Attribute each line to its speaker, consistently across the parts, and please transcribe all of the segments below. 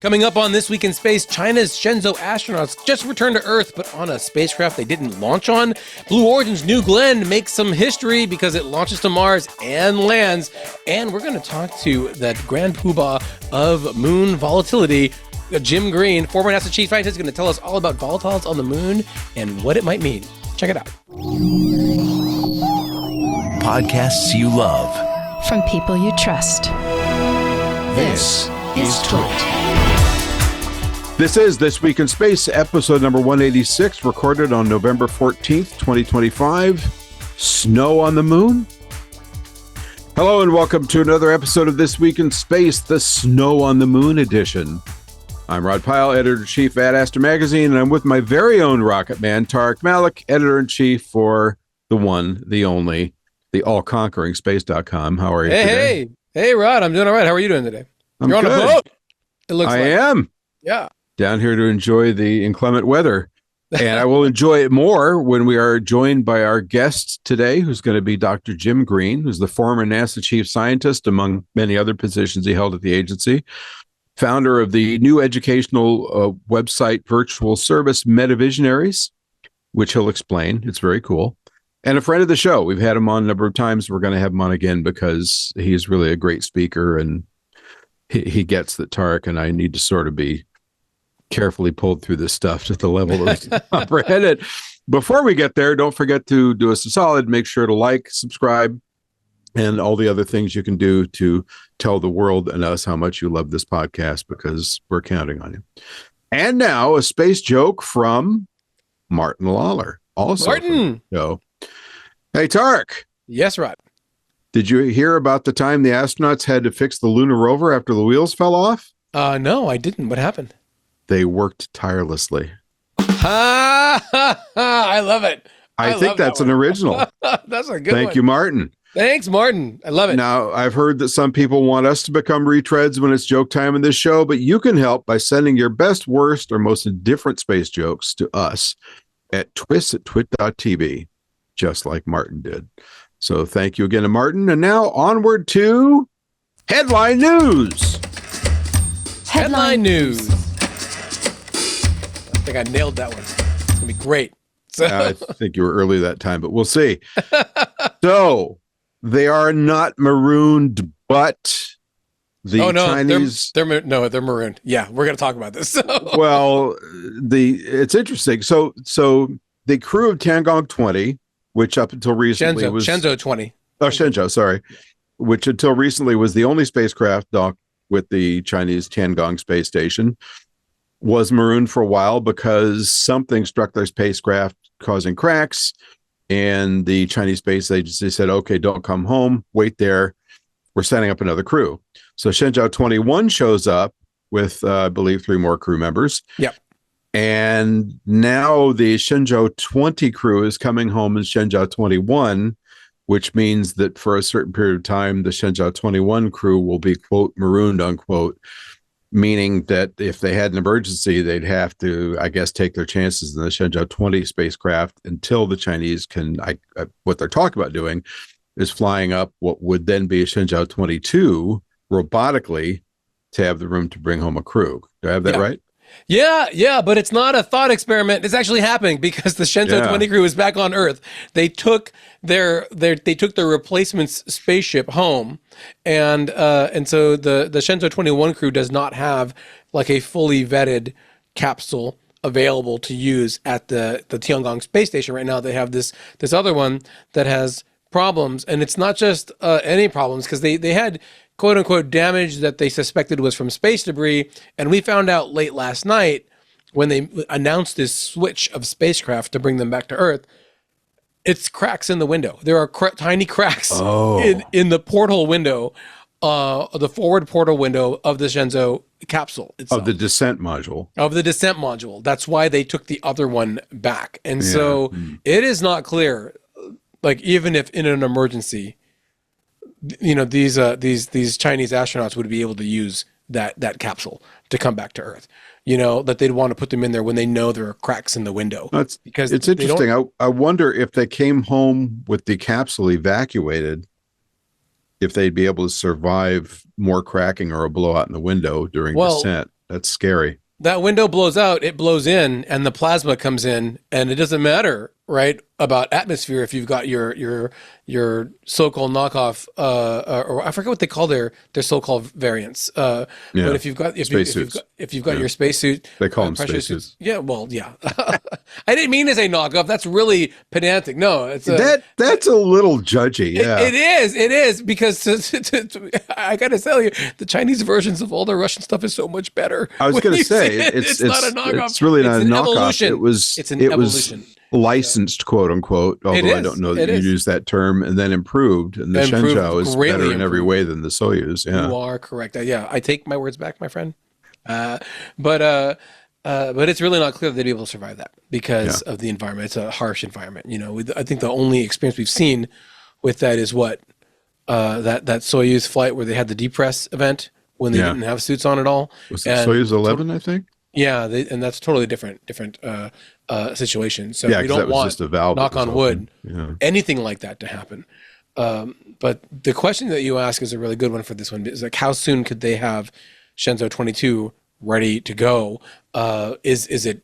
Speaker 1: Coming up on This Week in Space, China's Shenzhou astronauts just returned to Earth, but on a spacecraft they didn't launch on. Blue Origin's New Glenn makes some history because it launches to Mars and lands. And we're going to talk to the grand poobah of moon volatility, Jim Green, former NASA chief scientist, is going to tell us all about volatiles on the moon and what it might mean. Check it out.
Speaker 2: Podcasts you love.
Speaker 3: From people you trust.
Speaker 2: This is Twit.
Speaker 4: This is This Week in Space, episode number 186, recorded on November 14th, 2025. Snow on the moon? Hello and welcome to another episode of This Week in Space, the Snow on the Moon edition. I'm Rod Pyle, editor-in-chief at Aster Magazine, and I'm with my very own rocket man, Tarek Malik, editor-in-chief for the one, the only, the all-conquering Space.com. How are you today?
Speaker 1: Hey, Rod, I'm doing all right. How are you doing today?
Speaker 4: I'm
Speaker 1: You're
Speaker 4: good.
Speaker 1: on a boat. It looks like.
Speaker 4: I am.
Speaker 1: Yeah.
Speaker 4: Down here to enjoy the inclement weather. And I will enjoy it more when we are joined by our guest today, who's going to be Dr. Jim Green, who's the former NASA chief scientist, among many other positions he held at the agency, founder of the new educational website virtual service MetaVisionaries, which he'll explain. It's very cool. And a friend of the show. We've had him on a number of times. We're going to have him on again because he's really a great speaker, and he gets that Tarek and I need to sort of be carefully pulled through this stuff to the level that we comprehend it. Before we get there, don't forget to do us a solid. Make sure to like, subscribe, and all the other things you can do to tell the world and us how much you love this podcast, because we're counting on you. And now a space joke from Martin Lawler. Also,
Speaker 1: Martin.
Speaker 4: Hey, Tarek.
Speaker 1: Yes, Rod.
Speaker 4: Did you hear about the time the astronauts had to fix the lunar rover after the wheels fell off?
Speaker 1: No, I didn't. What happened?
Speaker 4: They worked tirelessly.
Speaker 1: I love it.
Speaker 4: I think that's an original.
Speaker 1: That's a good one.
Speaker 4: Thank you, Martin.
Speaker 1: Thanks, Martin. I love it.
Speaker 4: Now, I've heard that some people want us to become retreads when it's joke time in this show, but you can help by sending your best, worst, or most indifferent space jokes to us at twist@twit.tv, just like Martin did. So thank you again to Martin. And now onward to Headline News.
Speaker 1: Headline News. I think I nailed that one. It's going to be great. So.
Speaker 4: I think you were early that time, but we'll see. So they are not marooned, but the Chinese...
Speaker 1: They're marooned. Yeah, we're going to talk about this.
Speaker 4: Well, it's interesting. So the crew of Tiangong 20, which up until recently was...
Speaker 1: Shenzhou 20.
Speaker 4: Oh, Shenzhou, sorry. Which until recently was the only spacecraft docked with the Chinese Tiangong space station, was marooned for a while because something struck their spacecraft causing cracks, and the Chinese Space Agency said, okay, don't come home, wait there, we're setting up another crew. So Shenzhou 21 shows up with, I believe, 3 more crew members.
Speaker 1: Yep.
Speaker 4: And now the Shenzhou 20 crew is coming home in Shenzhou 21, which means that for a certain period of time, the Shenzhou 21 crew will be, quote, marooned, unquote, meaning that if they had an emergency, they'd have to, I guess, take their chances in the Shenzhou 20 spacecraft until the Chinese can, what they're talking about doing is flying up what would then be a Shenzhou 22 robotically to have the room to bring home a crew. Do I have that right?
Speaker 1: Yeah, but it's not a thought experiment. It's actually happening because the Shenzhou 20 crew is back on Earth. They took their replacement spaceship home, and so the Shenzhou 21 crew does not have like a fully vetted capsule available to use at the Tiangong space station right now. They have this other one that has problems, and it's not just any problems, because they had quote unquote damage that they suspected was from space debris. And we found out late last night when they announced this switch of spacecraft to bring them back to Earth, it's cracks in the window. There are tiny cracks in the porthole window, the forward portal window of the Shenzhou capsule itself.
Speaker 4: Of the descent module. That's why they took the other one back. And so it is not clear, like, even if in an emergency, you know, these Chinese astronauts would be able to use that capsule to come back to Earth. You know, that they'd want to put them in there when they know there are cracks in the window. Because it's interesting. I wonder if they came home with the capsule evacuated, if they'd be able to survive more cracking or a blowout in the window during descent. That's scary.
Speaker 1: That window blows out, it blows in, and the plasma comes in, and it doesn't matter, right, about atmosphere if you've got your so-called knockoff, or I forget what they call their so-called variants. But if you've got your spacesuit,
Speaker 4: they call them
Speaker 1: pressure
Speaker 4: spacesuits.
Speaker 1: suits. Yeah, well, yeah. I didn't mean to say knockoff. That's really pedantic. No, it's
Speaker 4: that's a little judgy. Yeah,
Speaker 1: it is because I got to tell you, the Chinese versions of all the Russian stuff is so much better.
Speaker 4: I was going to say
Speaker 1: it's not a knockoff.
Speaker 4: It's really not a knockoff.
Speaker 1: Evolution.
Speaker 4: It's an evolution. Licensed, quote unquote, although I don't know that you use that term, and then improved. And the Shenzhou is better in every way than the Soyuz. Yeah.
Speaker 1: You are correct. Yeah, I take my words back, my friend. But it's really not clear that they'd be able to survive that because of the environment. It's a harsh environment. I think the only experience we've seen with that is that Soyuz flight where they had the depress event when they didn't have suits on at all.
Speaker 4: Was it Soyuz 11, I think?
Speaker 1: Yeah, and that's totally different situation. So we don't want,
Speaker 4: just a valve
Speaker 1: knock on wood, anything like that to happen. But the question that you ask is a really good one for this one. Is like, how soon could they have Shenzhou 22 ready to go? Is it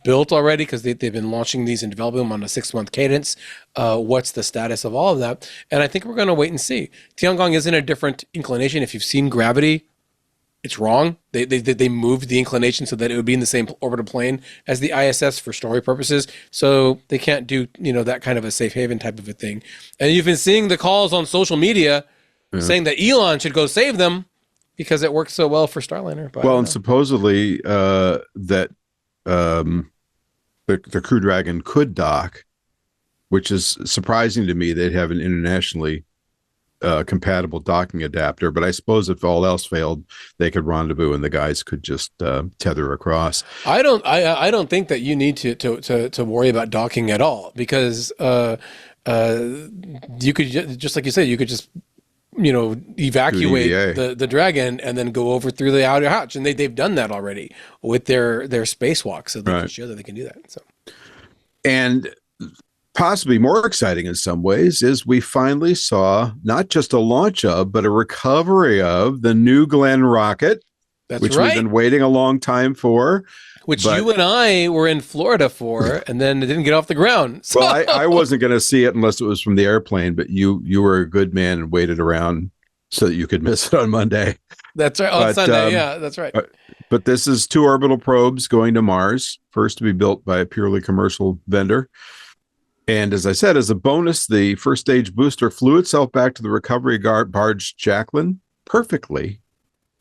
Speaker 1: built already? Because they've been launching these and developing them on a 6-month cadence. What's the status of all of that? And I think we're going to wait and see. Tiangong is in a different inclination. If you've seen Gravity, it's wrong. They moved the inclination so that it would be in the same orbital plane as the ISS for story purposes. So they can't do that kind of a safe haven type of a thing. And you've been seeing the calls on social media saying that Elon should go save them because it works so well for Starliner. But
Speaker 4: and supposedly that the Crew Dragon could dock, which is surprising to me. They'd have an internationally compatible docking adapter, but I suppose if all else failed, they could rendezvous and the guys could just tether across.
Speaker 1: I don't think that you need to worry about docking at all because you could just like you said, you could just evacuate the Dragon and then go over through the outer hatch, and they've done that already with their spacewalk, so they can show that they can do that. So,
Speaker 4: and possibly more exciting in some ways is we finally saw not just a launch of, but a recovery of the New Glenn rocket, which we've been waiting a long time for.
Speaker 1: Which you and I were in Florida for, and then it didn't get off the ground. So.
Speaker 4: Well, I wasn't going to see it unless it was from the airplane, but you were a good man and waited around so that you could miss it on Monday.
Speaker 1: That's right. On Sunday, that's right.
Speaker 4: But this is 2 orbital probes going to Mars, first to be built by a purely commercial vendor. And as I said, as a bonus, the first stage booster flew itself back to the recovery barge Jacqueline perfectly.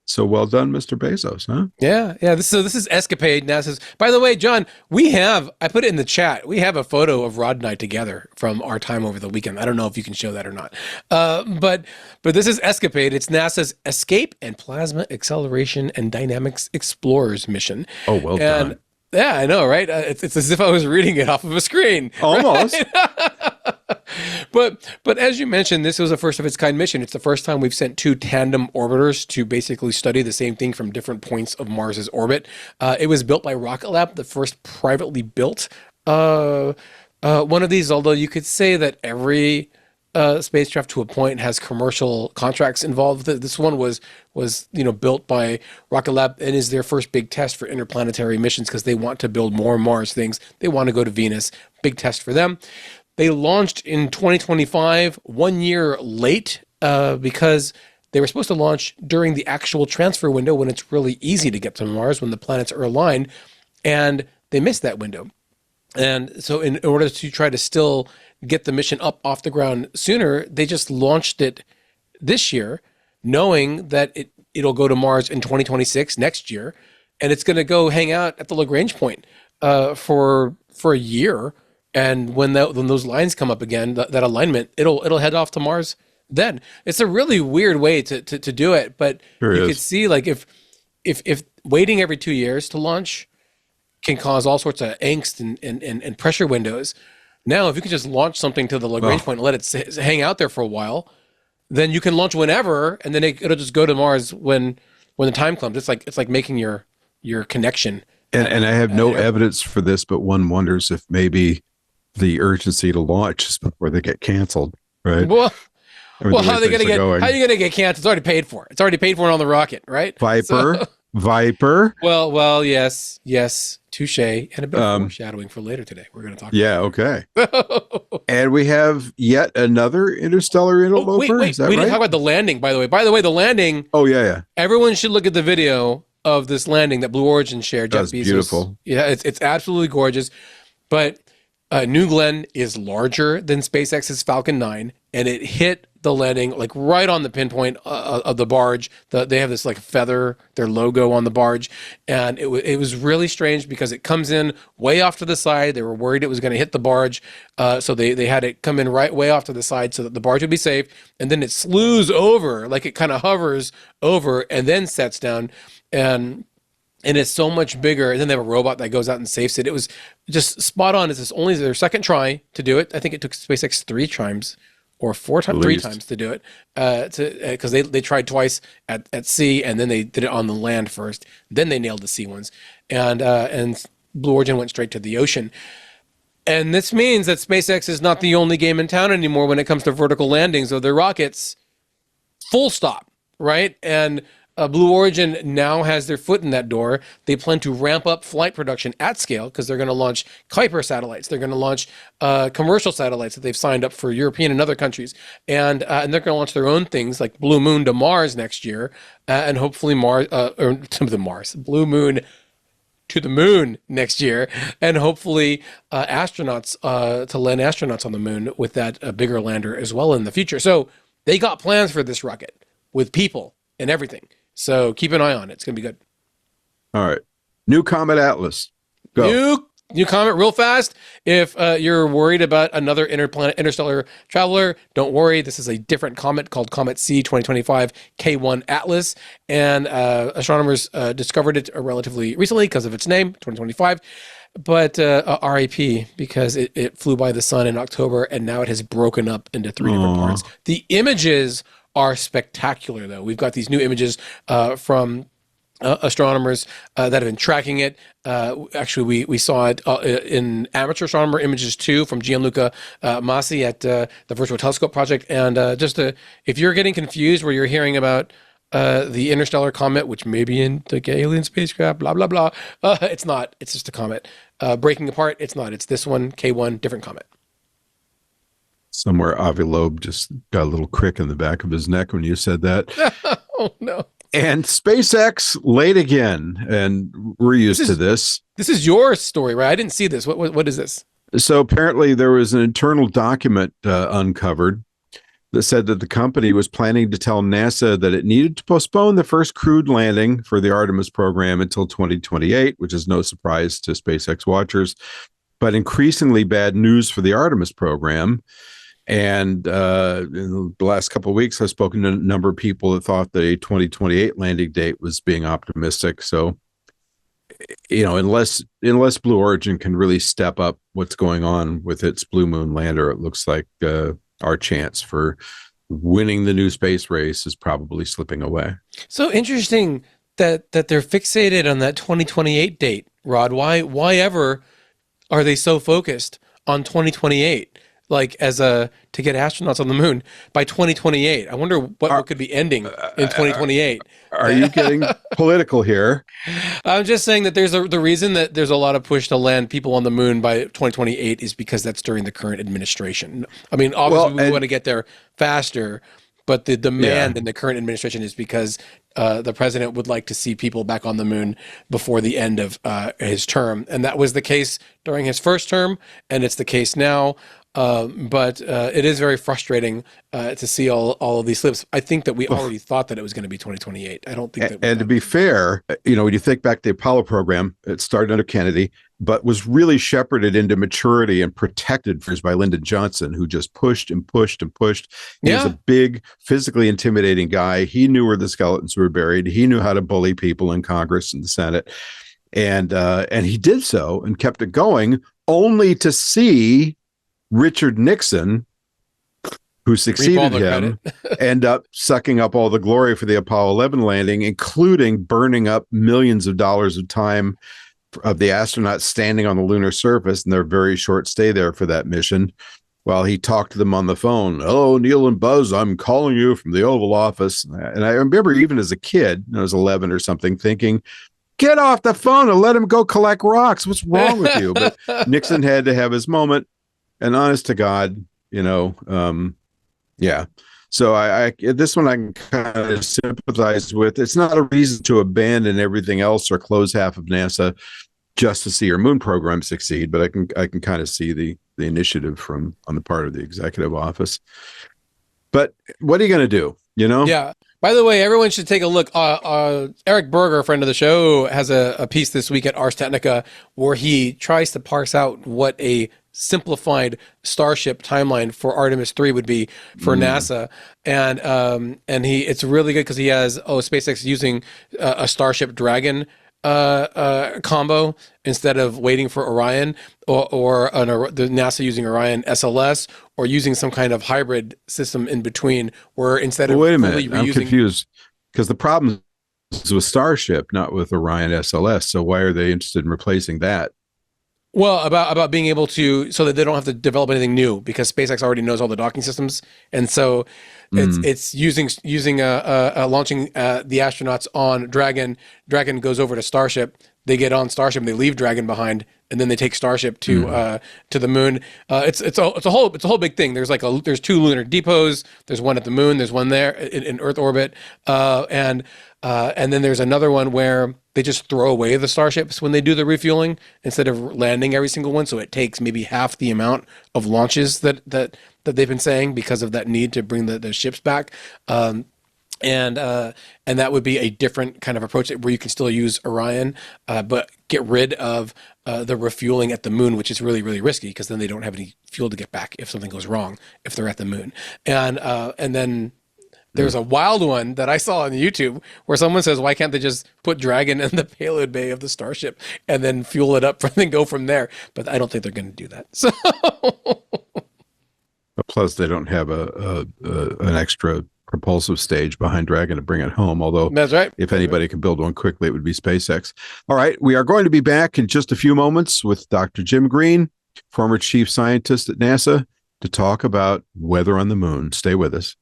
Speaker 4: So well done, Mr. Bezos, huh?
Speaker 1: Yeah. This is Escapade. NASA's. By the way, John, I put it in the chat. We have a photo of Rod and I together from our time over the weekend. I don't know if you can show that or not. But this is Escapade. It's NASA's Escape and Plasma Acceleration and Dynamics Explorers mission.
Speaker 4: Oh, well done.
Speaker 1: Yeah, I know, right? It's as if I was reading it off of a screen.
Speaker 4: Almost.
Speaker 1: Right? But as you mentioned, this was a first of its kind mission. It's the first time we've sent 2 tandem orbiters to basically study the same thing from different points of Mars's orbit. It was built by Rocket Lab, the first privately built one of these, although you could say that every spacecraft to a point has commercial contracts involved. This one was built by Rocket Lab and is their first big test for interplanetary missions because they want to build more Mars things. They want to go to Venus. Big test for them. They launched in 2025, 1 year late because they were supposed to launch during the actual transfer window when it's really easy to get to Mars, when the planets are aligned, and they missed that window. And so in order to try to still get the mission up off the ground sooner, they just launched it this year, knowing that it'll go to Mars in 2026, next year, and it's going to go hang out at the Lagrange point for a year. And when those lines come up again, that alignment, it'll head off to Mars then. It's a really weird way to do it, but you could see like if waiting every 2 years to launch can cause all sorts of angst and pressure windows. Now, if you can just launch something to the Lagrange point and let it hang out there for a while, then you can launch whenever, and then it'll just go to Mars when the time comes. It's like making your connection.
Speaker 4: And I have no evidence for this, but one wonders if maybe the urgency to launch is before they get canceled, right?
Speaker 1: Well, how are you going to get canceled? It's already paid for. It's already paid for on the rocket, right?
Speaker 4: Viper. Viper.
Speaker 1: Well, yes, touche, and a bit of foreshadowing for later today. We're going to talk.
Speaker 4: Yeah, okay. And we have yet another interstellar interloper.
Speaker 1: Wait,
Speaker 4: Is that
Speaker 1: we
Speaker 4: right?
Speaker 1: didn't talk about the landing, by the way. By the way, the landing.
Speaker 4: Oh, yeah.
Speaker 1: Everyone should look at the video of this landing that Blue Origin shared.
Speaker 4: That's beautiful.
Speaker 1: Yeah, it's absolutely gorgeous. But New Glenn is larger than SpaceX's Falcon 9, and it hit the landing like right on the pinpoint of the barge. They have this like feather, their logo on the barge, and it was really strange because it comes in way off to the side. They were worried it was going to hit the barge, so they had it come in right way off to the side so that the barge would be safe, and then it slews over, like it kind of hovers over and then sets down, and it's so much bigger. And then they have a robot that goes out and saves it. It was just spot on. It's only their second try to do it. I think it took SpaceX three times to do it, because they tried twice at sea, and then they did it on the land first. Then they nailed the sea ones, and Blue Origin went straight to the ocean. And this means that SpaceX is not the only game in town anymore when it comes to vertical landings of their rockets. Full stop, right? And Blue Origin now has their foot in that door. They plan to ramp up flight production at scale because they're going to launch Kuiper satellites. They're going to launch commercial satellites that they've signed up for European and other countries. And they're going to launch their own things like Blue Moon to Mars next year, and hopefully Blue Moon to the moon next year, and hopefully astronauts to land astronauts on the moon with that bigger lander as well in the future. So they got plans for this rocket with people and everything. So keep an eye on it. It's going to be good.
Speaker 4: All right. New Comet Atlas. Go.
Speaker 1: New comet real fast. If you're worried about another interstellar traveler, don't worry. This is a different comet called Comet C 2025 K1 Atlas. And astronomers discovered it relatively recently because of its name, 2025. But RIP, because it flew by the sun in October, and now it has broken up into three different parts. The images are spectacular, though. We've got these new images from astronomers that have been tracking it. Actually, we saw it in Amateur Astronomer Images 2 from Gianluca Massi at the Virtual Telescope Project. And if you're getting confused where you're hearing about the interstellar comet, which may be in the alien spacecraft, blah, blah, blah, it's not. It's just a comet. Breaking apart, it's not. It's this one, K1, different comet.
Speaker 4: Somewhere Avi Loeb just got a little crick in the back of his neck when you said that.
Speaker 1: Oh, no.
Speaker 4: And SpaceX late again, and we're used to this.
Speaker 1: This is your story, right? I didn't see this. What is this?
Speaker 4: So apparently there was an internal document uncovered that said that the company was planning to tell NASA that it needed to postpone the first crewed landing for the Artemis program until 2028, which is no surprise to SpaceX watchers, but increasingly bad news for the Artemis program. And in the last couple of weeks, I've spoken to a number of people that thought the 2028 landing date was being optimistic. So, unless Blue Origin can really step up what's going on with its Blue Moon lander, it looks like our chance for winning the new space race is probably slipping away.
Speaker 1: So interesting that they're fixated on that 2028 date, Rod. Why ever are they so focused on 2028? Like to get astronauts on the moon by 2028. I wonder what could be ending in 2028.
Speaker 4: Are you getting political here?
Speaker 1: I'm just saying that the reason that there's a lot of push to land people on the moon by 2028 is because that's during the current administration. I mean, obviously we want to get there faster, but the demand in the current administration is because the president would like to see people back on the moon before the end of his term. And that was the case during his first term, and it's the case now. But it is very frustrating to see all of these slips. I think that we already thought that it was going to be 2028. I don't think that.
Speaker 4: And to be fair, when you think back to the Apollo program, it started under Kennedy, but was really shepherded into maturity and protected by Lyndon Johnson, who just pushed and pushed and pushed. He was a big, physically intimidating guy. He knew where the skeletons were buried. He knew how to bully people in Congress and the Senate, and he did so and kept it going, only to see Richard Nixon, who succeeded him, end up sucking up all the glory for the Apollo 11 landing, including burning up millions of dollars of time of the astronauts standing on the lunar surface and their very short stay there for that mission. while he talked to them on the phone. "Hello, Neil and Buzz, I'm calling you from the Oval Office." And I remember even as a kid, I was 11 or something, thinking, "Get off the phone and let him go collect rocks. What's wrong with you?" But Nixon had to have his moment. And honest to God, yeah. So I this one I can kind of sympathize with. It's not a reason to abandon everything else or close half of NASA just to see your moon program succeed, but I can kind of see the initiative on the part of the executive office. But what are you going to do?
Speaker 1: Yeah. By the way, everyone should take a look. Eric Berger, a friend of the show, has a piece this week at Ars Technica where he tries to parse out what a simplified Starship timeline for Artemis III would be for NASA, and it's really good because he has SpaceX using a Starship Dragon combo instead of waiting for Orion, or the NASA using Orion SLS, or using some kind of hybrid system in between, where instead of
Speaker 4: wait a minute, I'm confused because the problem is with Starship, not with Orion SLS. So why are they interested in replacing that?
Speaker 1: Well, about being able to, so that they don't have to develop anything new, because SpaceX already knows all the docking systems, and so it's using launching the astronauts on Dragon. Dragon goes over to Starship. They get on Starship and they leave Dragon behind, and then they take Starship to the moon. It's a whole big thing. There's 2 lunar depots. There's one at the moon. There's one there in Earth orbit, and then there's another one where they just throw away the Starships when they do the refueling instead of landing every single one. So it takes maybe half the amount of launches that they've been saying because of that need to bring the ships back. And that would be a different kind of approach where you can still use Orion, but get rid of the refueling at the moon, which is really, really risky because then they don't have any fuel to get back if something goes wrong if they're at the moon. And then there's a wild one that I saw on YouTube where someone says, why can't they just put Dragon in the payload bay of the Starship and then fuel it up and then go from there? But I don't think they're going to do that. So
Speaker 4: plus they don't have an extra propulsive stage behind Dragon to bring it home. Although
Speaker 1: that's right.
Speaker 4: If anybody can build one quickly, it would be SpaceX. All right. We are going to be back in just a few moments with Dr. Jim Green, former chief scientist at NASA, to talk about weather on the moon. Stay with us.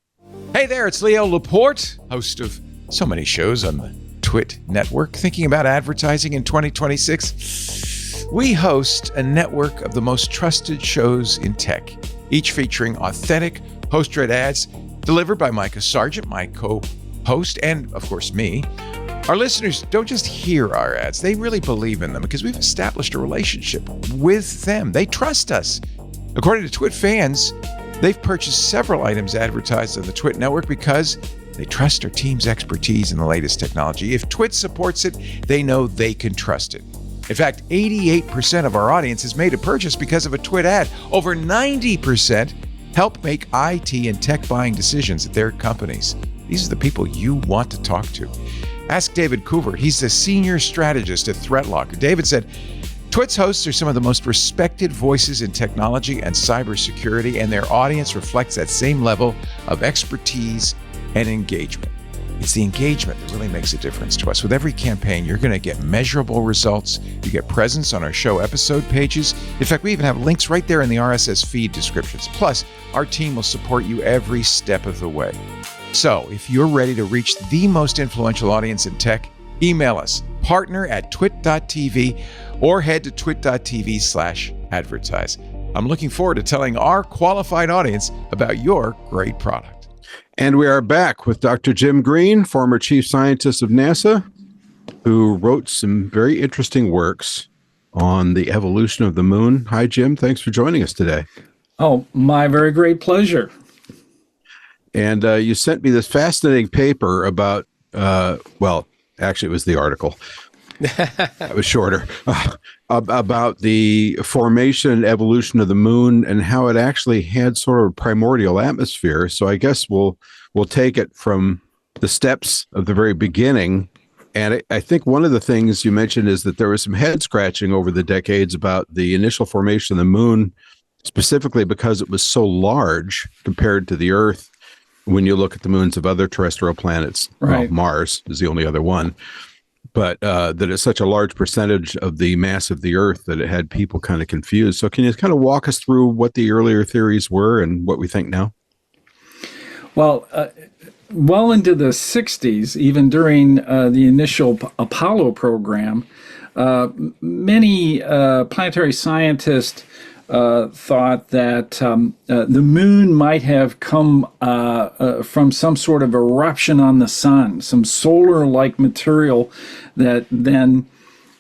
Speaker 5: Hey there, it's Leo Laporte, host of so many shows on the Twit network, thinking about advertising in 2026. We host a network of the most trusted shows in tech, each featuring authentic post-read ads delivered by Micah Sargent, my co-host, and of course me. Our listeners don't just hear our ads, they really believe in them because we've established a relationship with them. They trust us. According to Twit fans, they've purchased several items advertised on the Twit network because they trust our team's expertise in the latest technology. If Twit supports it, they know they can trust it. In fact, 88% of our audience has made a purchase because of a Twit ad. Over 90% help make IT and tech buying decisions at their companies. These are the people you want to talk to. Ask David Coover. He's the senior strategist at ThreatLocker. David said, Twit's hosts are some of the most respected voices in technology and cybersecurity, and their audience reflects that same level of expertise and engagement. It's the engagement that really makes a difference to us. With every campaign, you're going to get measurable results. You get presence on our show episode pages. In fact, we even have links right there in the RSS feed descriptions. Plus, our team will support you every step of the way. So, if you're ready to reach the most influential audience in tech, email us, partner@twit.tv, or head to twit.tv/advertise. I'm looking forward to telling our qualified audience about your great product.
Speaker 4: And we are back with Dr. Jim Green, former chief scientist of NASA, who wrote some very interesting works on the evolution of the moon. Hi, Jim. Thanks for joining us today.
Speaker 6: Oh, my very great pleasure.
Speaker 4: And you sent me this fascinating paper about, actually, it was the article. That was shorter. About the formation and evolution of the moon and how it actually had sort of a primordial atmosphere. So I guess we'll take it from the steps of the very beginning. And I think one of the things you mentioned is that there was some head scratching over the decades about the initial formation of the moon, specifically because it was so large compared to the Earth. When you look at the moons of other terrestrial planets,
Speaker 6: right.
Speaker 4: Mars is the only other one. but that it's such a large percentage of the mass of the Earth that it had people kind of confused. So can you kind of walk us through what the earlier theories were and what we think now?
Speaker 6: Well, well into the 60s, even during the initial Apollo program, many planetary scientists thought that the moon might have come from some sort of eruption on the sun, some solar-like material that then,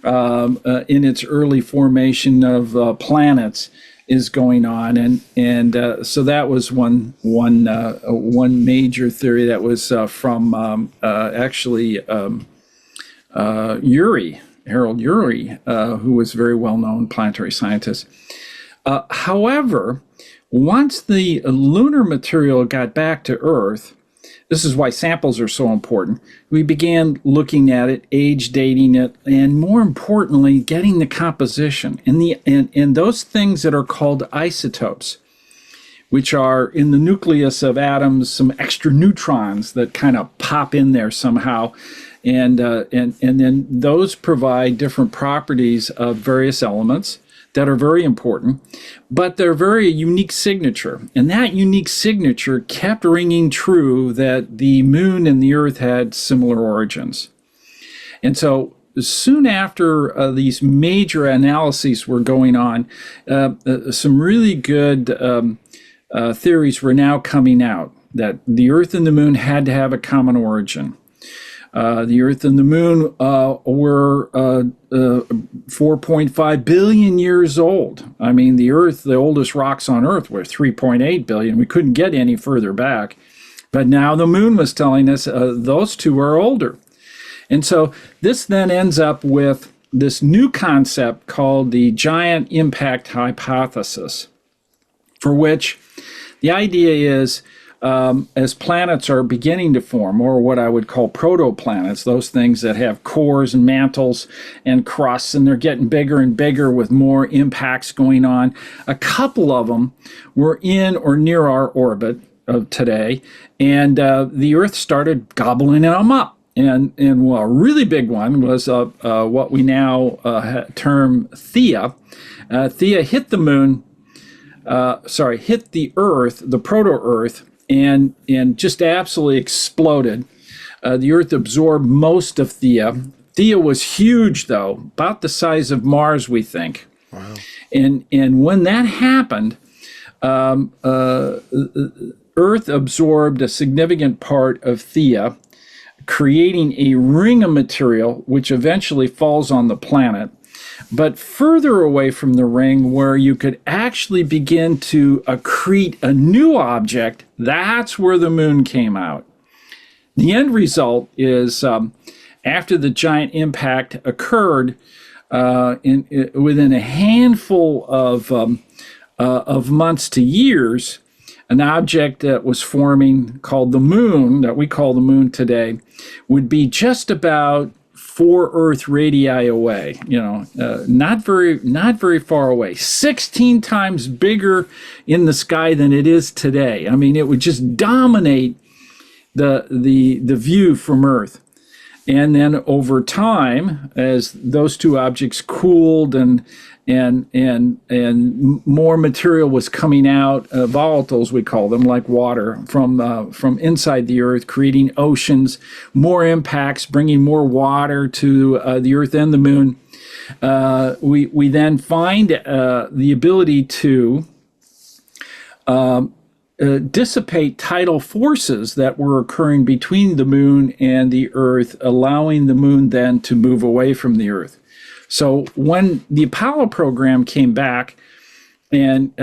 Speaker 6: in its early formation of planets, is going on, and so that was one major theory that was from Harold Urey, who was a very well-known planetary scientist. However, once the lunar material got back to Earth, this is why samples are so important. We began looking at it, age dating it, and more importantly, getting the composition and those things that are called isotopes, which are in the nucleus of atoms, some extra neutrons that kind of pop in there somehow, and then those provide different properties of various elements that are very important, but they're very unique signature. And that unique signature kept ringing true that the moon and the Earth had similar origins. And so soon after these major analyses were going on, some really good theories were now coming out that the Earth and the moon had to have a common origin. The Earth and the Moon were 4.5 billion years old. I mean, the Earth, the oldest rocks on Earth were 3.8 billion. We couldn't get any further back. But now the Moon was telling us those two are older. And so this then ends up with this new concept called the giant impact hypothesis, for which the idea is, as planets are beginning to form, or what I would call protoplanets, those things that have cores and mantles and crusts, and they're getting bigger and bigger with more impacts going on. A couple of them were in or near our orbit of today, and the Earth started gobbling them up. And well, a really big one was what we now term Theia. Theia hit the moon, hit the Earth, the proto-Earth, and just absolutely exploded. The Earth absorbed most of Theia. Theia was huge, though, about the size of Mars, we think. Wow. And when that happened, Earth absorbed a significant part of Theia, creating a ring of material, which eventually falls on the planet. But further away from the ring, where you could actually begin to accrete a new object, that's where the moon came out. The end result is, after the giant impact occurred, within a handful of months to years, an object that was forming called the moon, that we call the moon today, would be just about 4 Earth radii away, not very far away, 16 times bigger in the sky than it is today. I mean, it would just dominate the view from Earth. And then over time, as those two objects cooled and more material was coming out, volatiles we call them, like water, from inside the Earth, creating oceans, more impacts, bringing more water to the Earth and the Moon. We then find the ability to dissipate tidal forces that were occurring between the Moon and the Earth, allowing the Moon then to move away from the Earth. So when the Apollo program came back, and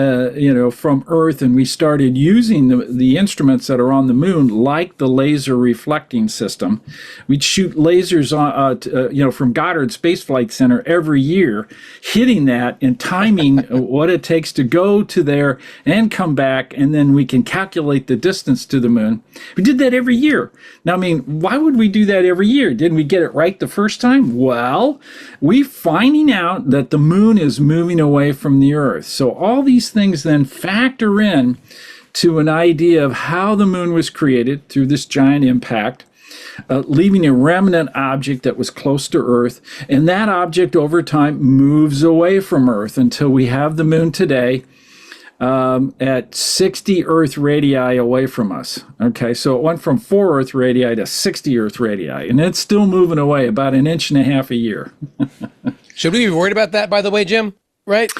Speaker 6: from Earth, and we started using the instruments that are on the moon, like the laser reflecting system. We'd shoot lasers on, from Goddard Space Flight Center every year, hitting that and timing what it takes to go to there and come back, and then we can calculate the distance to the moon. We did that every year. Now, I mean, why would we do that every year? Didn't we get it right the first time? Well, we're finding out that the moon is moving away from the Earth. So all these things then factor in to an idea of how the moon was created through this giant impact. leaving a remnant object that was close to Earth. And that object over time moves away from Earth until we have the moon today at 60 Earth radii away from us. Okay, so it went from 4 Earth radii to 60 Earth radii, and it's still moving away about 1.5 inches a year.
Speaker 1: Should we be worried about that, by the way, Jim? Right?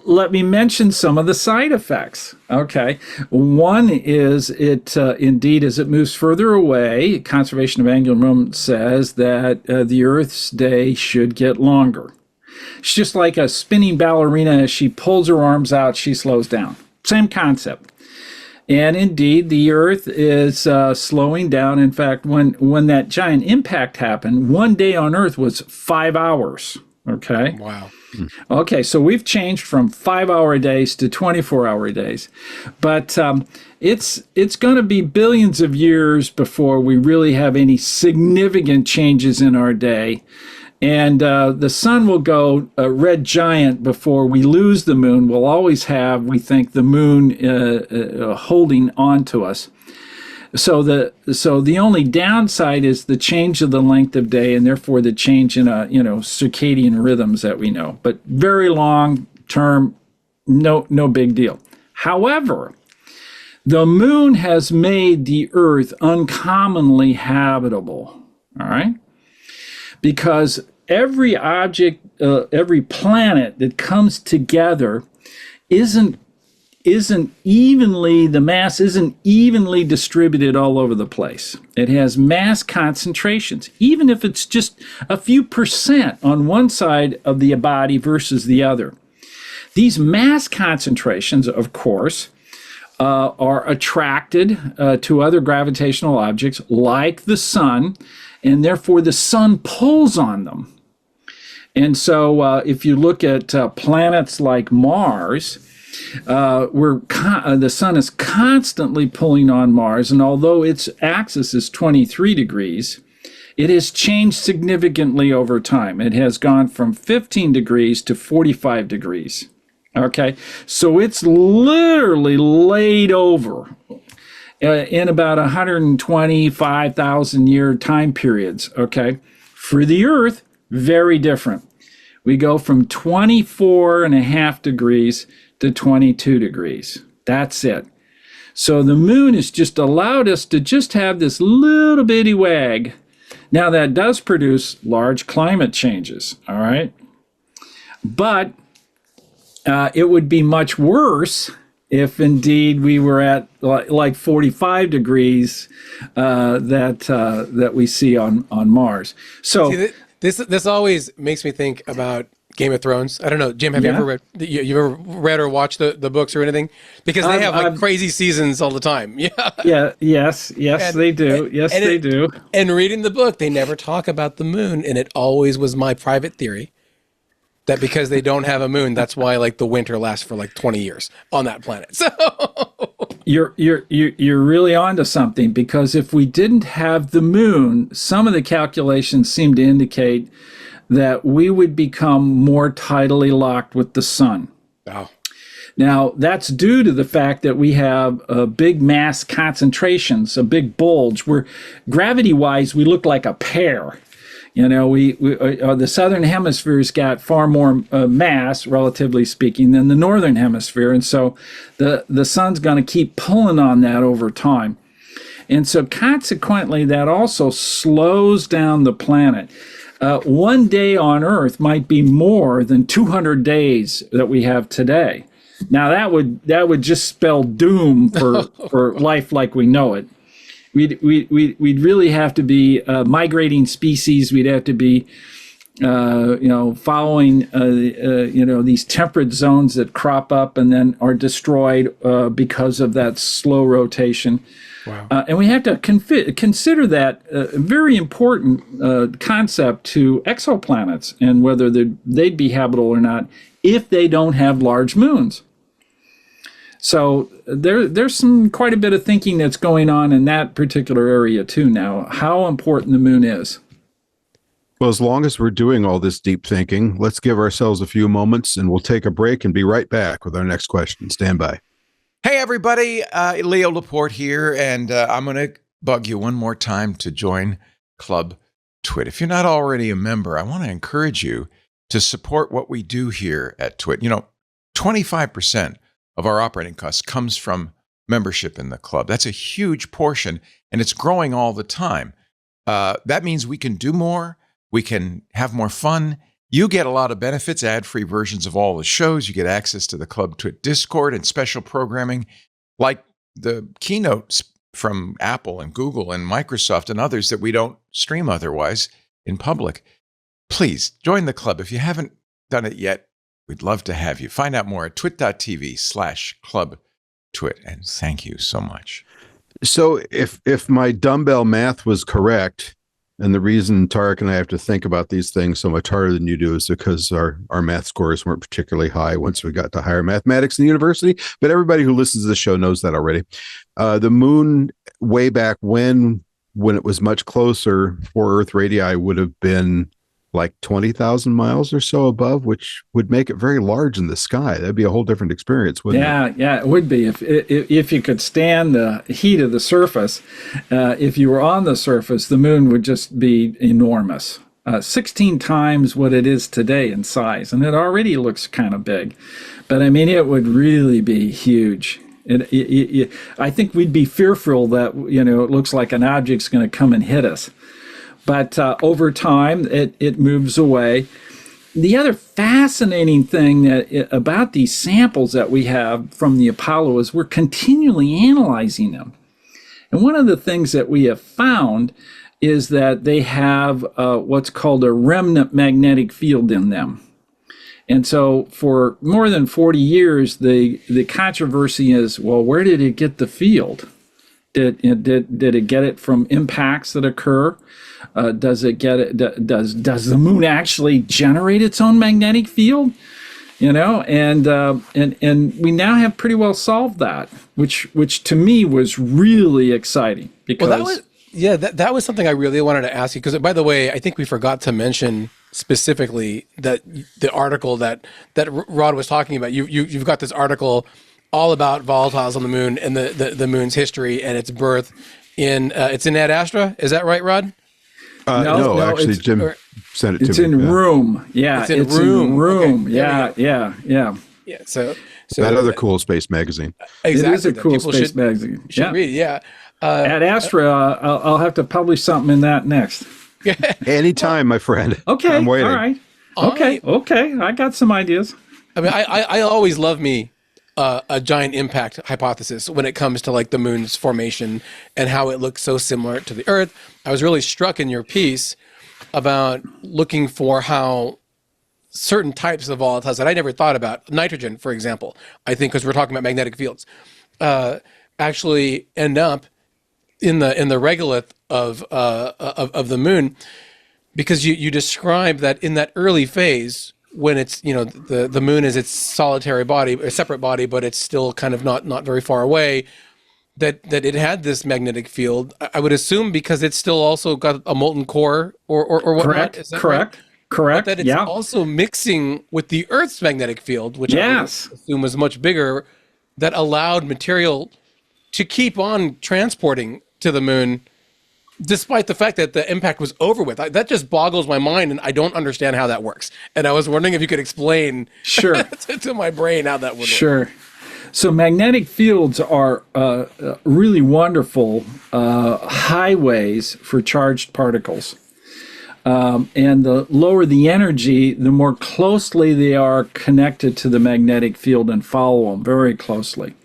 Speaker 6: Let me mention some of the side effects. Okay. One is it, indeed, as it moves further away, conservation of angular momentum says that the Earth's day should get longer. It's just like a spinning ballerina. As she pulls her arms out, she slows down. Same concept. And indeed, the Earth is slowing down. In fact, when that giant impact happened, 1 day on Earth was 5 hours. Okay.
Speaker 1: Wow.
Speaker 6: Okay, so we've changed from 5-hour days to 24-hour days. But it's going to be billions of years before we really have any significant changes in our day. And the sun will go red giant before we lose the moon. We'll always have, we think, the moon holding on to us. So the only downside is the change of the length of day, and therefore the change in circadian rhythms that we know. But very long term, no big deal. However, the moon has made the Earth uncommonly habitable. All right, because every object, every planet that comes together isn't evenly, the mass isn't evenly distributed all over the place. It has mass concentrations, even if it's just a few percent on one side of the body versus the other. These mass concentrations, of course, are attracted to other gravitational objects like the sun, and therefore the sun pulls on them. And so if you look at planets like Mars, the sun is constantly pulling on Mars, and although its axis is 23 degrees, it has changed significantly over time. It has gone from 15 degrees to 45 degrees. Okay, so it's literally laid over in about 125,000 year time periods. Okay, for the Earth, very different. We go from 24.5 degrees to 22 degrees. That's it. So the moon has just allowed us to just have this little bitty wag. Now that does produce large climate changes, all right? But it would be much worse if indeed we were at like 45 degrees that we see on Mars. So
Speaker 1: see, this always makes me think about Game of Thrones. I don't know, Jim, have you ever read or watched the books or anything? Because they have like crazy seasons all the time.
Speaker 6: Yes, they do. They do.
Speaker 1: And reading the book, they never talk about the moon, and it always was my private theory that because they don't have a moon, that's why like the winter lasts for like 20 years on that planet. So
Speaker 6: you're really onto something, because if we didn't have the moon, some of the calculations seem to indicate that we would become more tidally locked with the sun.
Speaker 1: Wow.
Speaker 6: Now, that's due to the fact that we have big mass concentrations, a big bulge, where gravity-wise, we look like a pear. You know, the southern hemisphere's got far more mass, relatively speaking, than the northern hemisphere. And so the sun's going to keep pulling on that over time. And so consequently, that also slows down the planet. 1 day on Earth might be more than 200 days that we have today. Now that would just spell doom for life like we know it. We'd really have to be migrating species. We'd have to be following these temperate zones that crop up and then are destroyed because of that slow rotation.
Speaker 1: Wow.
Speaker 6: And we have to consider that very important concept to exoplanets and whether they'd be habitable or not if they don't have large moons. So there's quite a bit of thinking that's going on in that particular area too now, how important the moon is.
Speaker 4: Well, as long as we're doing all this deep thinking, let's give ourselves a few moments and we'll take a break and be right back with our next question. Stand by.
Speaker 5: Hey, everybody. Leo Laporte here, and I'm going to bug you one more time to join Club Twit. If you're not already a member, I want to encourage you to support what we do here at Twit. 25% of our operating costs comes from membership in the club. That's a huge portion, and it's growing all the time. That means we can do more. We can have more fun. You get a lot of benefits, ad-free versions of all the shows. You get access to the Club Twit Discord and special programming like the keynotes from Apple and Google and Microsoft and others that we don't stream otherwise in public. Please join the club. If you haven't done it yet, we'd love to have you. Find out more at twit.tv/clubtwit. And thank you so much.
Speaker 4: So if my dumbbell math was correct, and the reason Tarek and I have to think about these things so much harder than you do is because our math scores weren't particularly high once we got to higher mathematics in the university. But everybody who listens to the show knows that already. The moon, way back when it was much closer for Earth radii, would have been like 20,000 miles or so above, which would make it very large in the sky. That'd be a whole different experience, wouldn't it?
Speaker 6: Yeah, it would be. If you could stand the heat of the surface, if you were on the surface, the moon would just be enormous. 16 times what it is today in size, and it already looks kind of big. But I mean, it would really be huge. I think we'd be fearful that, it looks like an object's going to come and hit us. But over time, it moves away. The other fascinating thing about these samples that we have from the Apollo is we're continually analyzing them. And one of the things that we have found is that they have what's called a remnant magnetic field in them. And so for more than 40 years, the controversy is, well, where did it get the field? Did it get it from impacts that occur? Does it get it? Does the moon actually generate its own magnetic field? And we now have pretty well solved that, which to me was really exciting because
Speaker 1: that was something I really wanted to ask you, because by the way, I think we forgot to mention specifically that the article that Rod was talking about. You've got this article all about volatiles on the moon and the moon's history and its birth it's in Ad Astra. Is that right, Rod?
Speaker 4: No, actually, Jim sent it to me.
Speaker 6: It's in Room. Yeah,
Speaker 1: it's in Room. Okay.
Speaker 6: Yeah.
Speaker 1: Yeah. So
Speaker 4: that other cool space magazine.
Speaker 1: Exactly.
Speaker 6: It is a cool space magazine.
Speaker 1: Should read. Yeah.
Speaker 6: Ad Astra, I'll have to publish something in that next.
Speaker 4: Anytime, my friend.
Speaker 6: Okay.
Speaker 4: I'm waiting.
Speaker 6: All right. Okay. I got some ideas.
Speaker 1: I mean, I always love me a giant impact hypothesis when it comes to like the moon's formation and how it looks so similar to the Earth. I was really struck in your piece about looking for how certain types of volatiles that I never thought about, nitrogen, for example, I think because we're talking about magnetic fields, actually end up in the regolith of the moon, because you describe that in that early phase, when it's, the moon is its solitary body, a separate body, but it's still kind of not very far away, that it had this magnetic field. I would assume because it's still also got a molten core or whatnot.
Speaker 6: Correct.
Speaker 1: Is that
Speaker 6: Correct.
Speaker 1: right?
Speaker 6: Correct.
Speaker 1: But that it's also mixing with the Earth's magnetic field, which I would assume was much bigger, that allowed material to keep on transporting to the moon, despite the fact that the impact was over with. That just boggles my mind, and I don't understand how that works. And I was wondering if you could explain to my brain how that would work.
Speaker 6: Sure. So magnetic fields are really wonderful highways for charged particles. And the lower the energy, the more closely they are connected to the magnetic field and follow them very closely.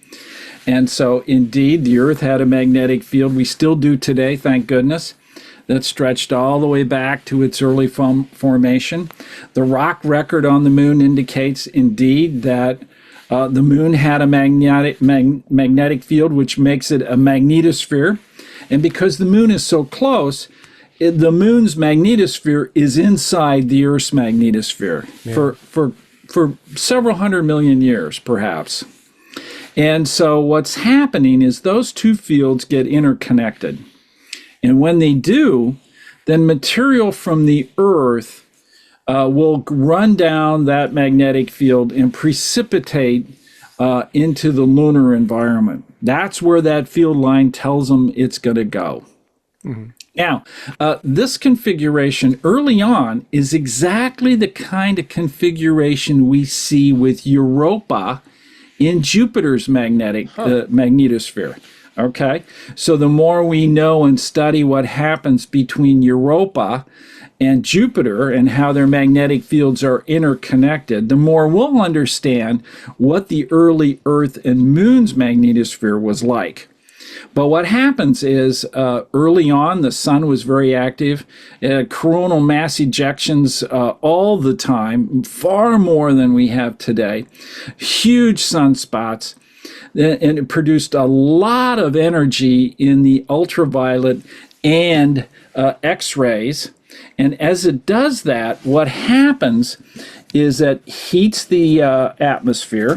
Speaker 6: And so, indeed, the Earth had a magnetic field. We still do today, thank goodness. That stretched all the way back to its early formation. The rock record on the moon indicates, indeed, that the moon had a magnetic field, which makes it a magnetosphere. And because the moon is so close, the moon's magnetosphere is inside the Earth's magnetosphere for several 100 million years, perhaps. And so what's happening is those two fields get interconnected. And when they do, then material from the Earth will run down that magnetic field and precipitate into the lunar environment. That's where that field line tells them it's going to go. Now, this configuration early on is exactly the kind of configuration we see with Europa in Jupiter's magnetosphere. Okay, so the more we know and study what happens between Europa and Jupiter and how their magnetic fields are interconnected, the more we'll understand what the early Earth and Moon's magnetosphere was like. But what happens is early on, the sun was very active, coronal mass ejections all the time, far more than we have today, huge sunspots, and it produced a lot of energy in the ultraviolet and X-rays. And as it does that, what happens is that heats the atmosphere,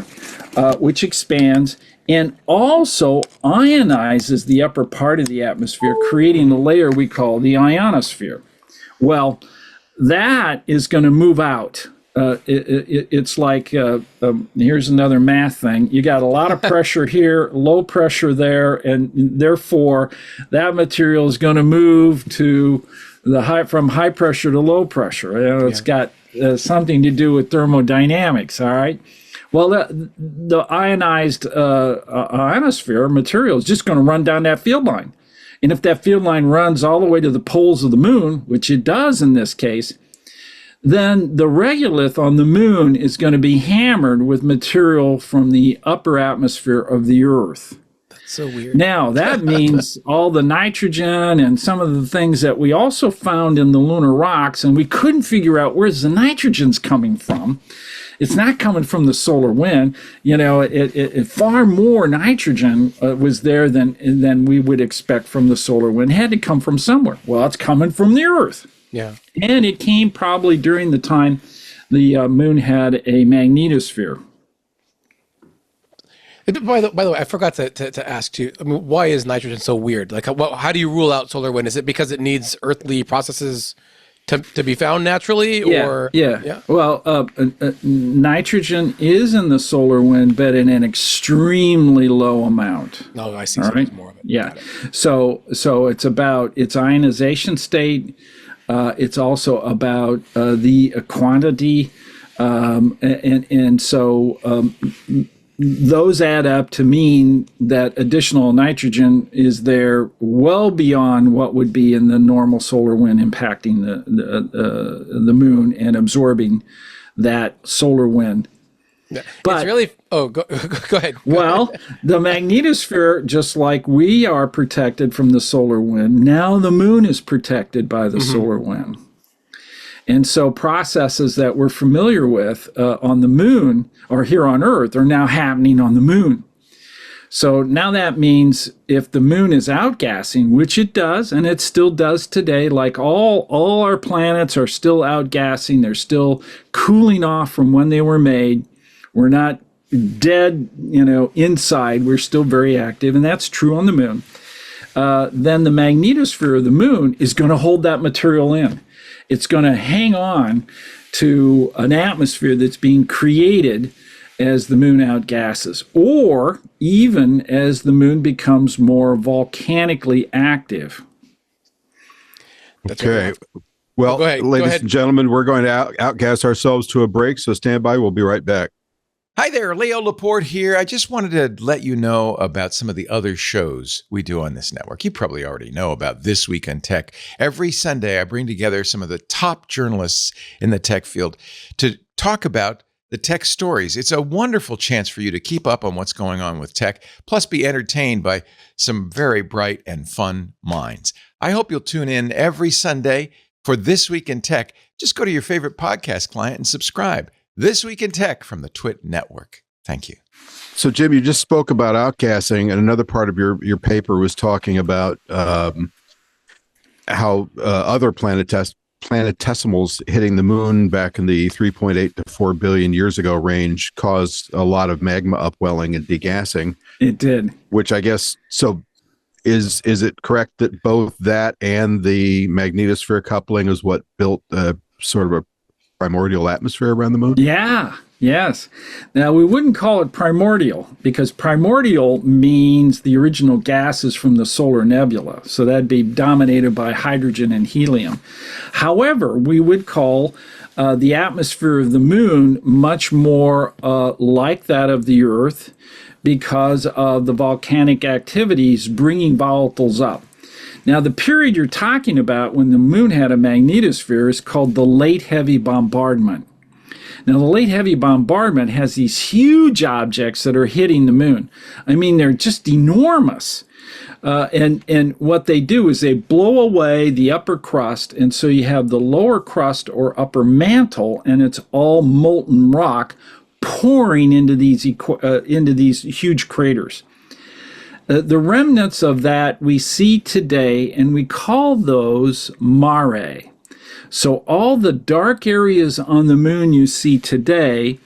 Speaker 6: which expands, and also ionizes the upper part of the atmosphere, creating a layer we call the ionosphere. Well, that is going to move out. It's like, here's another math thing. You got a lot of pressure here, low pressure there, and therefore that material is going to move to from high pressure to low pressure. It's got something to do with thermodynamics, all right? Well, the ionized ionosphere material is just going to run down that field line. And if that field line runs all the way to the poles of the moon, which it does in this case, then the regolith on the moon is going to be hammered with material from the upper atmosphere of the Earth.
Speaker 1: That's so weird.
Speaker 6: Now, that means all the nitrogen and some of the things that we also found in the lunar rocks, and we couldn't figure out where's the nitrogen's coming from. It's not coming from the solar wind. You know, it far more nitrogen was there than we would expect from the solar wind. It had to come from somewhere. Well, it's coming from the Earth.
Speaker 1: Yeah.
Speaker 6: And it came probably during the time the moon had a magnetosphere.
Speaker 1: By the way, I forgot to ask you. I mean, why is nitrogen so weird? Like, how do you rule out solar wind? Is it because it needs earthly processes to be found naturally? Or
Speaker 6: yeah. Well, nitrogen is in the solar wind, but in an extremely low amount.
Speaker 1: No, I see.
Speaker 6: All right?
Speaker 1: More of it.
Speaker 6: Yeah. So it's about its ionization state. It's also about the quantity, and so those add up to mean that additional nitrogen is there well beyond what would be in the normal solar wind impacting the moon and absorbing that solar wind. But
Speaker 1: it's really go ahead.
Speaker 6: Well, the magnetosphere, just like we are protected from the solar wind, now the moon is protected by the solar wind. And so processes that we're familiar with on the moon or here on Earth are now happening on the moon. So now that means if the moon is outgassing, which it does, and it still does today, like all our planets are still outgassing, they're still cooling off from when they were made. We're not dead, inside. We're still very active, and that's true on the moon. Then the magnetosphere of the moon is going to hold that material in. It's going to hang on to an atmosphere that's being created as the moon outgasses, or even as the moon becomes more volcanically active.
Speaker 4: Okay. Well,
Speaker 1: go ahead.
Speaker 4: Ladies and gentlemen, we're going to outgas ourselves to a break, so stand by. We'll be right back.
Speaker 5: Hi there, Leo Laporte here. I just wanted to let you know about some of the other shows we do on this network. You probably already know about This Week in Tech. Every Sunday, I bring together some of the top journalists in the tech field to talk about the tech stories. It's a wonderful chance for you to keep up on what's going on with tech, plus be entertained by some very bright and fun minds. I hope you'll tune in every Sunday for This Week in Tech. Just go to your favorite podcast client and subscribe. This Week in Tech from the Twit Network. Thank you.
Speaker 4: So, Jim, you just spoke about outgassing, and another part of your paper was talking about how other planetesimals hitting the moon back in the 3.8 to 4 billion years ago range caused a lot of magma upwelling and degassing.
Speaker 6: It did.
Speaker 4: Which I guess, so is it correct that both that and the magnetosphere coupling is what built sort of a primordial atmosphere around the moon?
Speaker 6: Yeah. Yes. Now, we wouldn't call it primordial because primordial means the original gases from the solar nebula. So that'd be dominated by hydrogen and helium. However, we would call the atmosphere of the moon much more like that of the Earth because of the volcanic activities bringing volatiles up. Now, the period you're talking about when the moon had a magnetosphere is called the late heavy bombardment. Now, the late heavy bombardment has these huge objects that are hitting the moon. I mean, they're just enormous. And what they do is they blow away the upper crust, and so you have the lower crust or upper mantle, and it's all molten rock pouring into these huge craters. The remnants of that we see today, and we call those mare. So all the dark areas on the moon you see today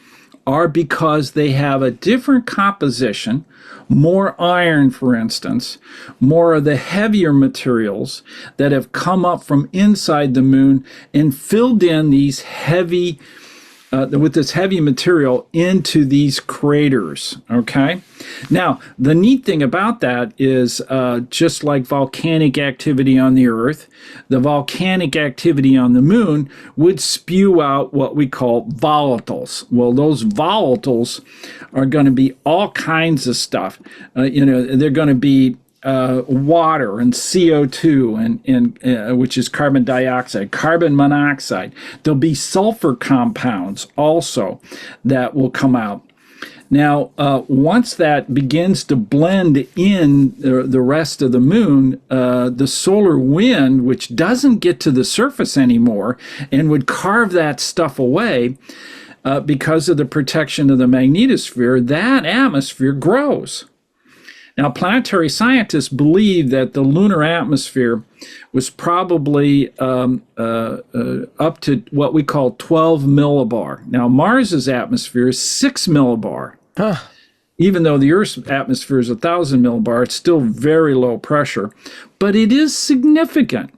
Speaker 6: are because they have a different composition, more iron, for instance, more of the heavier materials that have come up from inside the moon and filled in these heavy, with this heavy material into these craters, okay? Now, the neat thing about that is just like volcanic activity on the Earth, the volcanic activity on the moon would spew out what we call volatiles. Well, those volatiles are going to be all kinds of stuff. They're going to be water and CO2 and which is carbon dioxide, carbon monoxide. There'll be sulfur compounds also that will come out. Now, once that begins to blend in the rest of the moon, the solar wind, which doesn't get to the surface anymore and would carve that stuff away because of the protection of the magnetosphere, that atmosphere grows. Now, planetary scientists believe that the lunar atmosphere was probably up to what we call 12 millibar. Now, Mars's atmosphere is 6 millibar.
Speaker 1: Huh.
Speaker 6: Even though the Earth's atmosphere is 1,000 millibar, it's still very low pressure. But it is significant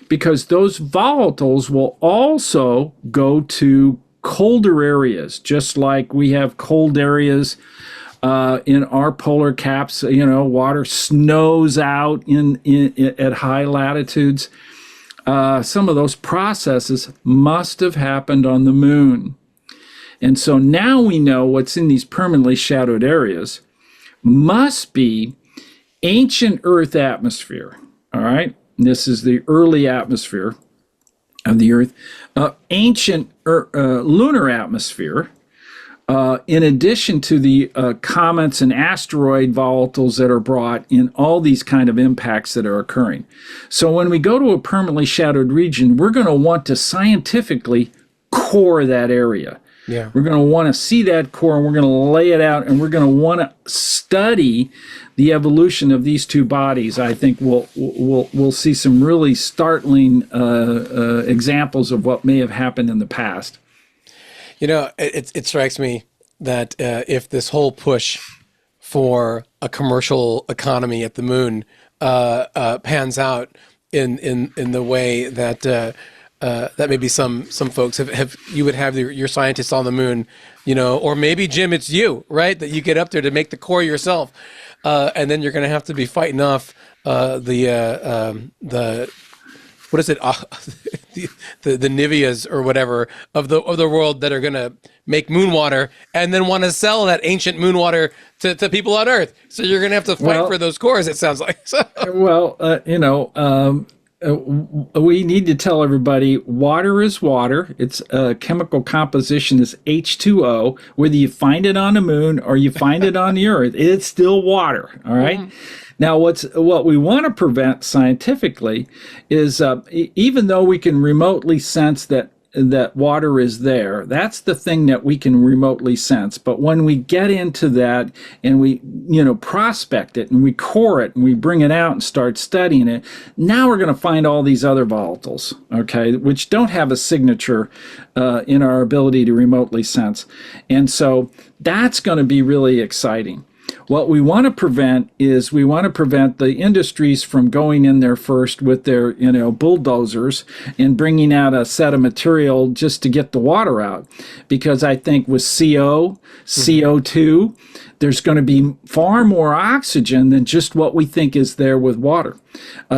Speaker 6: because those volatiles will also go to colder areas, just like we have cold areas in our polar caps. Water snows out at high latitudes. Some of those processes must have happened on the moon. And so now we know what's in these permanently shadowed areas must be ancient Earth atmosphere. All right. This is the early atmosphere of the Earth. Ancient lunar atmosphere. In addition to the comets and asteroid volatiles that are brought in all these kind of impacts that are occurring. So when we go to a permanently shadowed region, we're going to want to scientifically core that area.
Speaker 1: Yeah.
Speaker 6: We're going to want to see that core, and we're going to lay it out, and we're going to want to study the evolution of these two bodies. I think we'll see some really startling examples of what may have happened in the past.
Speaker 1: It strikes me that if this whole push for a commercial economy at the moon pans out in the way that that maybe some folks have you would have your scientists on the moon, or maybe Jim, it's you, right? That you get up there to make the core yourself, and then you're going to have to be fighting off the what is it? The Niveas or whatever of the world that are going to make moon water and then want to sell that ancient moon water to people on Earth. So you're going to have to fight for those cores, it sounds like.
Speaker 6: We need to tell everybody water is water. Its chemical composition is H2O. Whether you find it on the moon or you find it on the Earth, it's still water. All right. Mm-hmm. Now, what we want to prevent scientifically is even though we can remotely sense that water is there, that's the thing that we can remotely sense. But when we get into that and we, prospect it and we core it and we bring it out and start studying it, now we're going to find all these other volatiles, okay, which don't have a signature in our ability to remotely sense. And so that's going to be really exciting. What we want to prevent is the industries from going in there first with their, bulldozers and bringing out a set of material just to get the water out. Because I think with CO2, there's going to be far more oxygen than just what we think is there with water.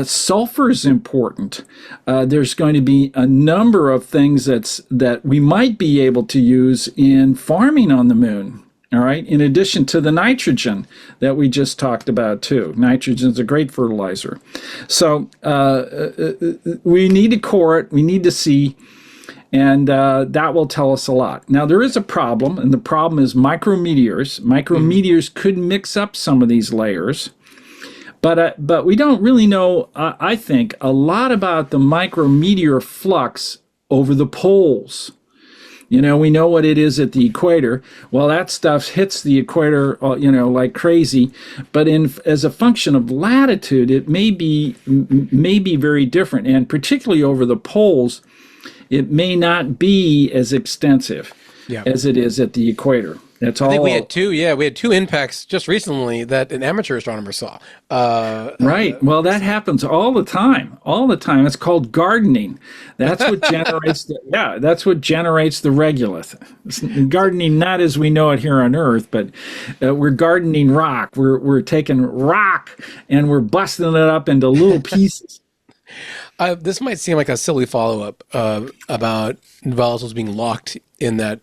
Speaker 6: Sulfur is important. There's going to be a number of things that we might be able to use in farming on the moon. All right, in addition to the nitrogen that we just talked about too. Nitrogen is a great fertilizer. So we need to core it, we need to see, and that will tell us a lot. Now, there is a problem, and the problem is micrometeors. Micrometeors could mix up some of these layers, but we don't really know, I think, a lot about the micrometeor flux over the poles. We know what it is at the equator. Well, that stuff hits the equator, like crazy. But as a function of latitude, it may be very different. And particularly over the poles, it may not be as extensive as it is at the equator. That's all.
Speaker 1: I think we had two impacts just recently that an amateur astronomer saw.
Speaker 6: Right. Well, that happens all the time. It's called gardening. That's what generates that's what generates the regolith. Gardening, not as we know it here on Earth, but we're gardening rock. We're taking rock and we're busting it up into little pieces.
Speaker 1: This might seem like a silly follow-up about volatiles being locked in that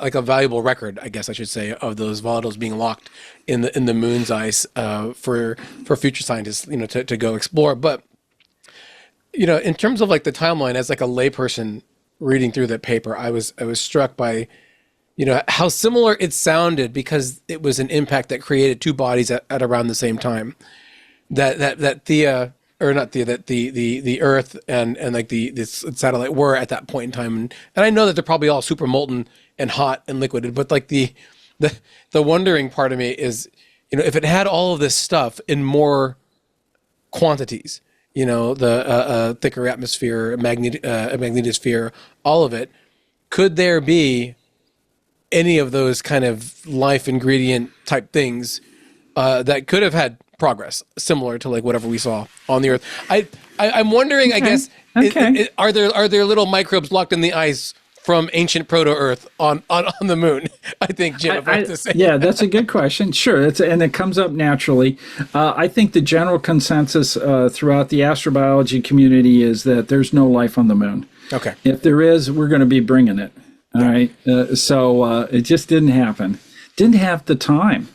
Speaker 1: like a valuable record, I guess I should say, of those volatiles being locked in the moon's ice for future scientists, to go explore. But in terms of like the timeline, as like a layperson reading through that paper, I was struck by how similar it sounded, because it was an impact that created two bodies at around the same time. That the Earth and like this satellite were at that point in time, and I know that they're probably all super molten and hot and liquid, but like the wondering part of me is, if it had all of this stuff in more quantities, the thicker atmosphere, magnetosphere, all of it, could there be any of those kind of life ingredient type things that could have had progress similar to like whatever we saw on the Earth? I'm wondering, I guess, are there little microbes locked in the ice from ancient proto-Earth on the moon? I think, Jim, if I have to say.
Speaker 6: Yeah, that's a good question. Sure, and it comes up naturally. I think the general consensus throughout the astrobiology community is that there's no life on the moon.
Speaker 1: Okay.
Speaker 6: If there is, we're going to be bringing it. All right. So it just didn't happen. Didn't have the time.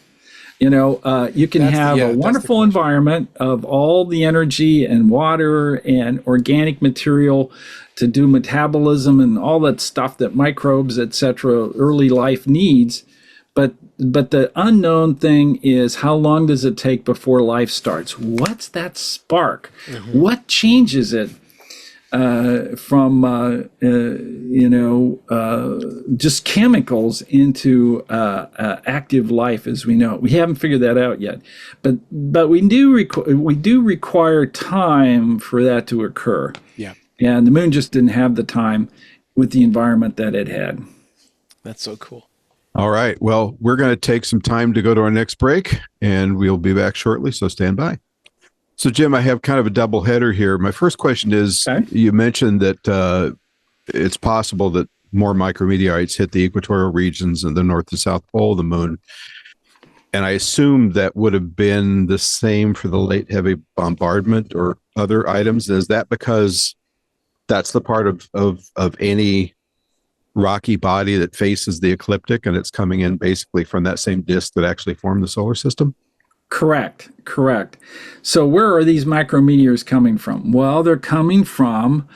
Speaker 6: You can have a wonderful environment of all the energy and water and organic material to do metabolism and all that stuff that microbes, etc., early life needs. But the unknown thing is, how long does it take before life starts? What's that spark? Mm-hmm. What changes it from just chemicals into active life as we know it? We haven't figured that out yet, but we do require time for that to occur.
Speaker 1: Yeah,
Speaker 6: and the moon just didn't have the time with the environment that it had.
Speaker 1: That's so cool.
Speaker 4: All right. Well, we're going to take some time to go to our next break, and we'll be back shortly, so stand by. So, Jim, I have kind of a double header here. My first question is, You mentioned that it's possible that more micrometeorites hit the equatorial regions and the North and South Pole of the moon. And I assume that would have been the same for the late heavy bombardment or other items. Is that because that's the part of any rocky body that faces the ecliptic, and it's coming in basically from that same disk that actually formed the solar system?
Speaker 6: Correct. So where are these micrometeors coming from? Well, they're coming from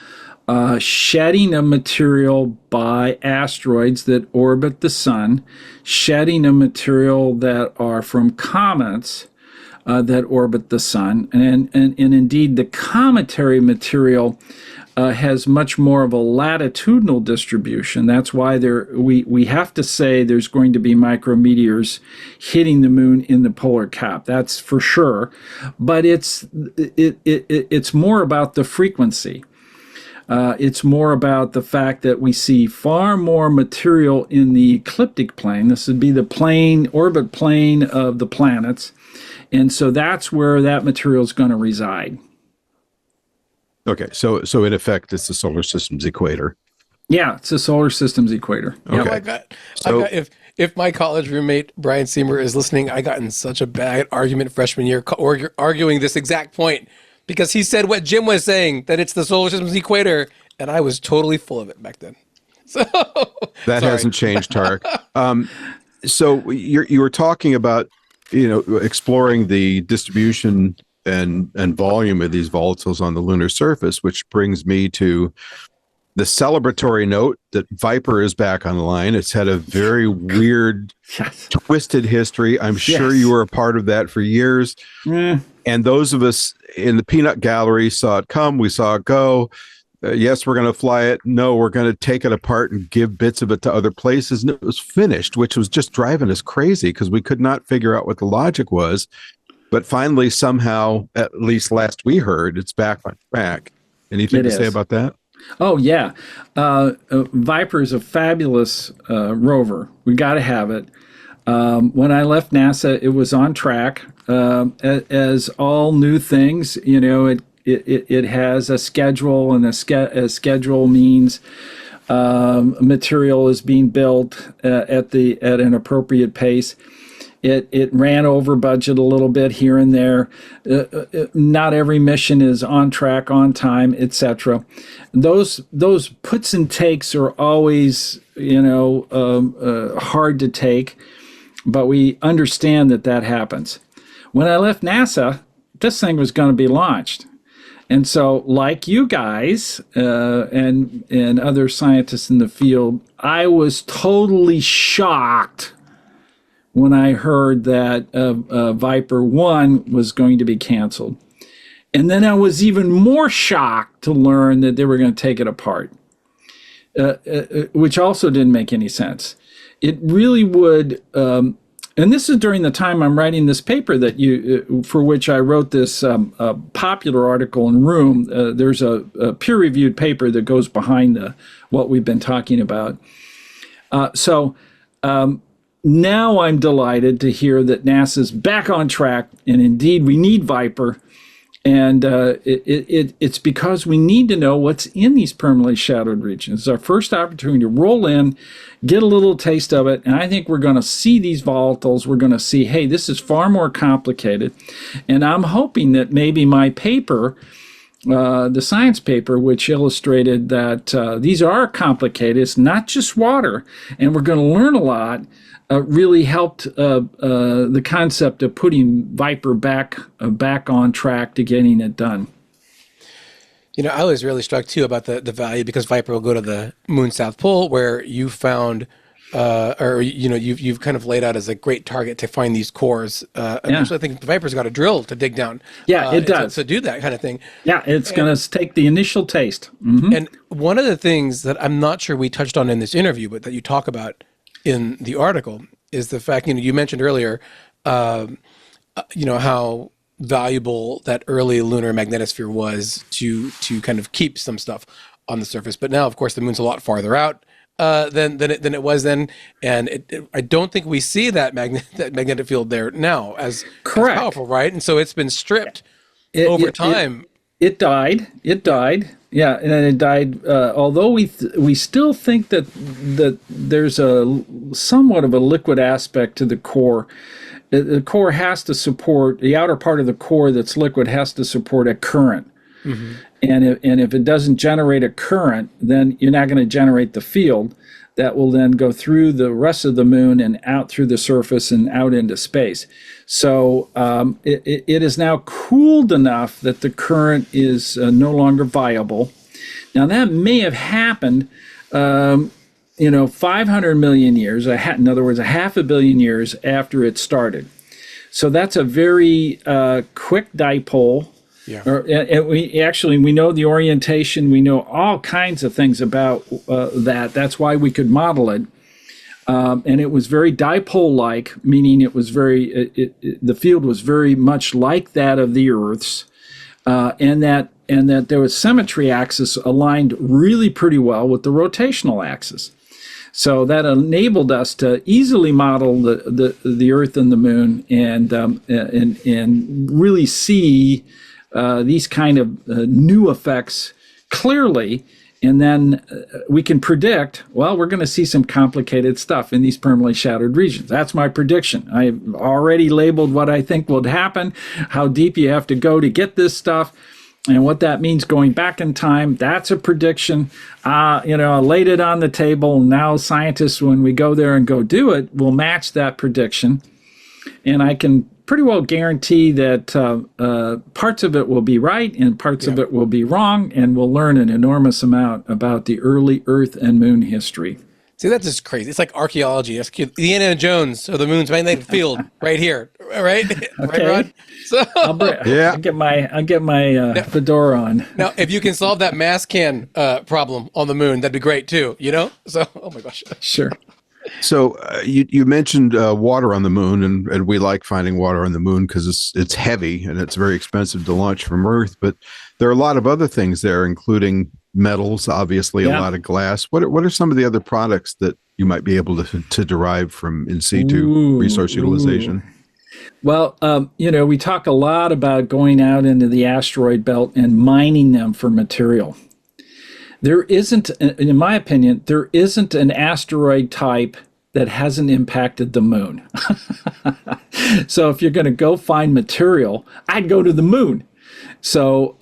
Speaker 6: shedding of material by asteroids that orbit the sun, shedding of material that are from comets that orbit the sun, and indeed the cometary material has much more of a latitudinal distribution. That's why we have to say there's going to be micrometeors hitting the moon in the polar cap. That's for sure. But it's more about the frequency. It's more about the fact that we see far more material in the ecliptic plane. This would be the orbit plane of the planets. And so that's where that material is going to reside.
Speaker 4: Okay, so in effect, it's the solar system's equator.
Speaker 6: Yeah, it's the solar system's equator.
Speaker 4: Okay.
Speaker 1: I got if my college roommate Brian Seymour is listening, I got in such a bad argument freshman year arguing this exact point because he said what Jim was saying, that it's the solar system's equator, and I was totally full of it back then. So
Speaker 4: that hasn't changed, Tarek. So you were talking about, exploring the distribution and volume of these volatiles on the lunar surface, which brings me to the celebratory note that Viper is back on the line. It's had a very weird, twisted history. I'm sure you were a part of that for years. And those of us in the peanut gallery saw it come. We saw it go. Yes, we're going to fly it. No, we're going to take it apart and give bits of it to other places. And it was finished, which was just driving us crazy because we could not figure out what the logic was. But finally, somehow, at least last we heard, it's back on track. Anything to say about that?
Speaker 6: Oh, yeah. Viper is a fabulous rover. We got to have it. When I left NASA, it was on track. As all new things, it has a schedule, and a schedule means material is being built at an appropriate pace. It ran over budget a little bit here and there. Not every mission is on track, on time, etc. Those puts and takes are always hard to take, but we understand that happens. When I left NASA, this thing was going to be launched. And so, like you guys and other scientists in the field, I was totally shocked when I heard that Viper 1 was going to be canceled. And then I was even more shocked to learn that they were going to take it apart, which also didn't make any sense. It really would, and this is during the time I'm writing this paper for which I wrote this popular article in Room. There's a peer-reviewed paper that goes behind what we've been talking about. Now I'm delighted to hear that NASA's back on track, and indeed we need Viper. And it's because we need to know what's in these permanently shadowed regions. It's our first opportunity to roll in, get a little taste of it, and I think we're going to see these volatiles. We're going to see, hey, this is far more complicated. And I'm hoping that maybe my paper, the science paper, which illustrated that these are complicated, it's not just water, and we're going to learn a lot, really helped the concept of putting Viper back on track to getting it done.
Speaker 1: I was really struck too about the value, because Viper will go to the moon's south pole, where you found, you've kind of laid out as a great target to find these cores. Actually, I think the Viper's got a drill to dig down.
Speaker 6: Yeah, it does.
Speaker 1: To do that kind of thing.
Speaker 6: Yeah, it's going to take the initial taste. Mm-hmm.
Speaker 1: And one of the things that I'm not sure we touched on in this interview, but that you talk about in the article, is the fact, you mentioned earlier, how valuable that early lunar magnetosphere was to kind of keep some stuff on the surface. But now, of course, the moon's a lot farther out than it was then, and I don't think we see that magnetic field there now as powerful, right? And so it's been stripped over time.
Speaker 6: It died. Yeah, and then it died. Although we still think that there's a somewhat of a liquid aspect to the core. The core has to support, the outer part of the core that's liquid has to support a current. Mm-hmm. And if it doesn't generate a current, then you're not going to generate the field that will then go through the rest of the moon and out through the surface and out into space. So it is now cooled enough that the current is no longer viable. Now that may have happened 500 million years, in other words, 500 million years after it started. So that's a very quick dipole. Yeah. And we know the orientation. We know all kinds of things about that. That's why we could model it. And it was very dipole-like, meaning it was the field was very much like that of the Earth's. and that there was symmetry axis aligned really pretty well with the rotational axis. So that enabled us to easily model the Earth and the Moon and really see these kind of new effects clearly. And then we can predict, well, we're going to see some complicated stuff in these permanently shattered regions. That's my prediction. I've already labeled what I think will happen, how deep you have to go to get this stuff, and what that means going back in time. That's a prediction. I laid it on the table. Now scientists, when we go there and go do it, will match that prediction. And I can pretty well guarantee that parts of it will be right and parts of it will be wrong, and we'll learn an enormous amount about the early Earth and Moon history.
Speaker 1: See, that's just crazy. It's like archaeology. It's the Indiana Jones of the Moon's magnetic field right here, right?
Speaker 6: Okay.
Speaker 1: Right, Rod? So,
Speaker 6: I'll get my fedora on.
Speaker 1: Now, if you can solve that mass can problem on the Moon, that'd be great too. So, oh my gosh.
Speaker 6: Sure.
Speaker 4: So you mentioned water on the moon, and we like finding water on the moon because it's heavy and it's very expensive to launch from Earth. But there are a lot of other things there, including metals, obviously, a lot of glass. What are some of the other products that you might be able to derive from in situ resource utilization?
Speaker 6: Well, we talk a lot about going out into the asteroid belt and mining them for material. There isn't, in my opinion, there isn't an asteroid type that hasn't impacted the Moon. So if you're going to go find material, I'd go to the Moon. So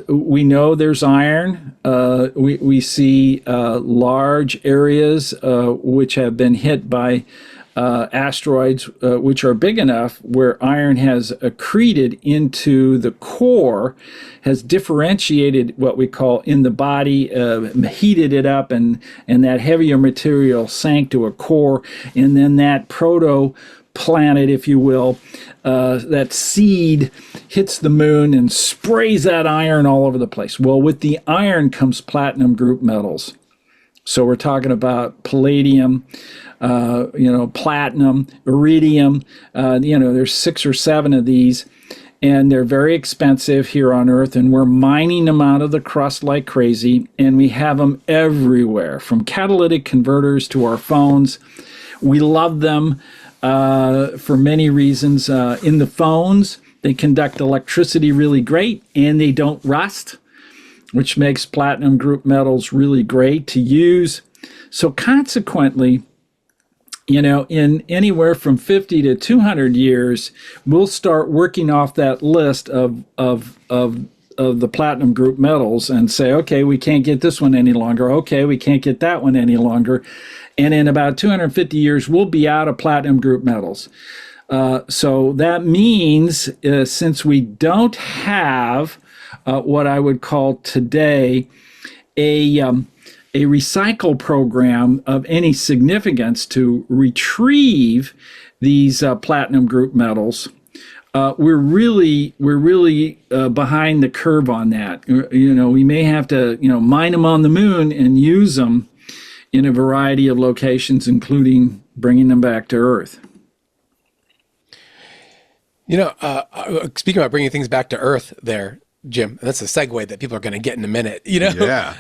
Speaker 6: we know there's iron. We see large areas which have been hit by asteroids which are big enough where iron has accreted into the core, has differentiated what we call in the body, heated it up, and that heavier material sank to a core, and then that proto-planet, if you will, that seed hits the Moon and sprays that iron all over the place. Well, with the iron comes platinum group metals. So we're talking about palladium, platinum, iridium. There's 6 or 7 of these, and they're very expensive here on Earth, and we're mining them out of the crust like crazy, and we have them everywhere, from catalytic converters to our phones. We love them for many reasons. In the phones, they conduct electricity really great, and they don't rust, which makes platinum group metals really great to use. So consequently, in anywhere from 50 to 200 years, we'll start working off that list of the platinum group metals and say, okay, we can't get this one any longer. Okay, we can't get that one any longer. And in about 250 years, we'll be out of platinum group metals. So that means since we don't have what I would call today a recycle program of any significance to retrieve these platinum group metals, we're really behind the curve on that. We may have to mine them on the Moon and use them in a variety of locations, including bringing them back to Earth.
Speaker 1: Speaking about bringing things back to Earth there, Jim, that's a segue that people are going to get in a minute.
Speaker 4: Yeah.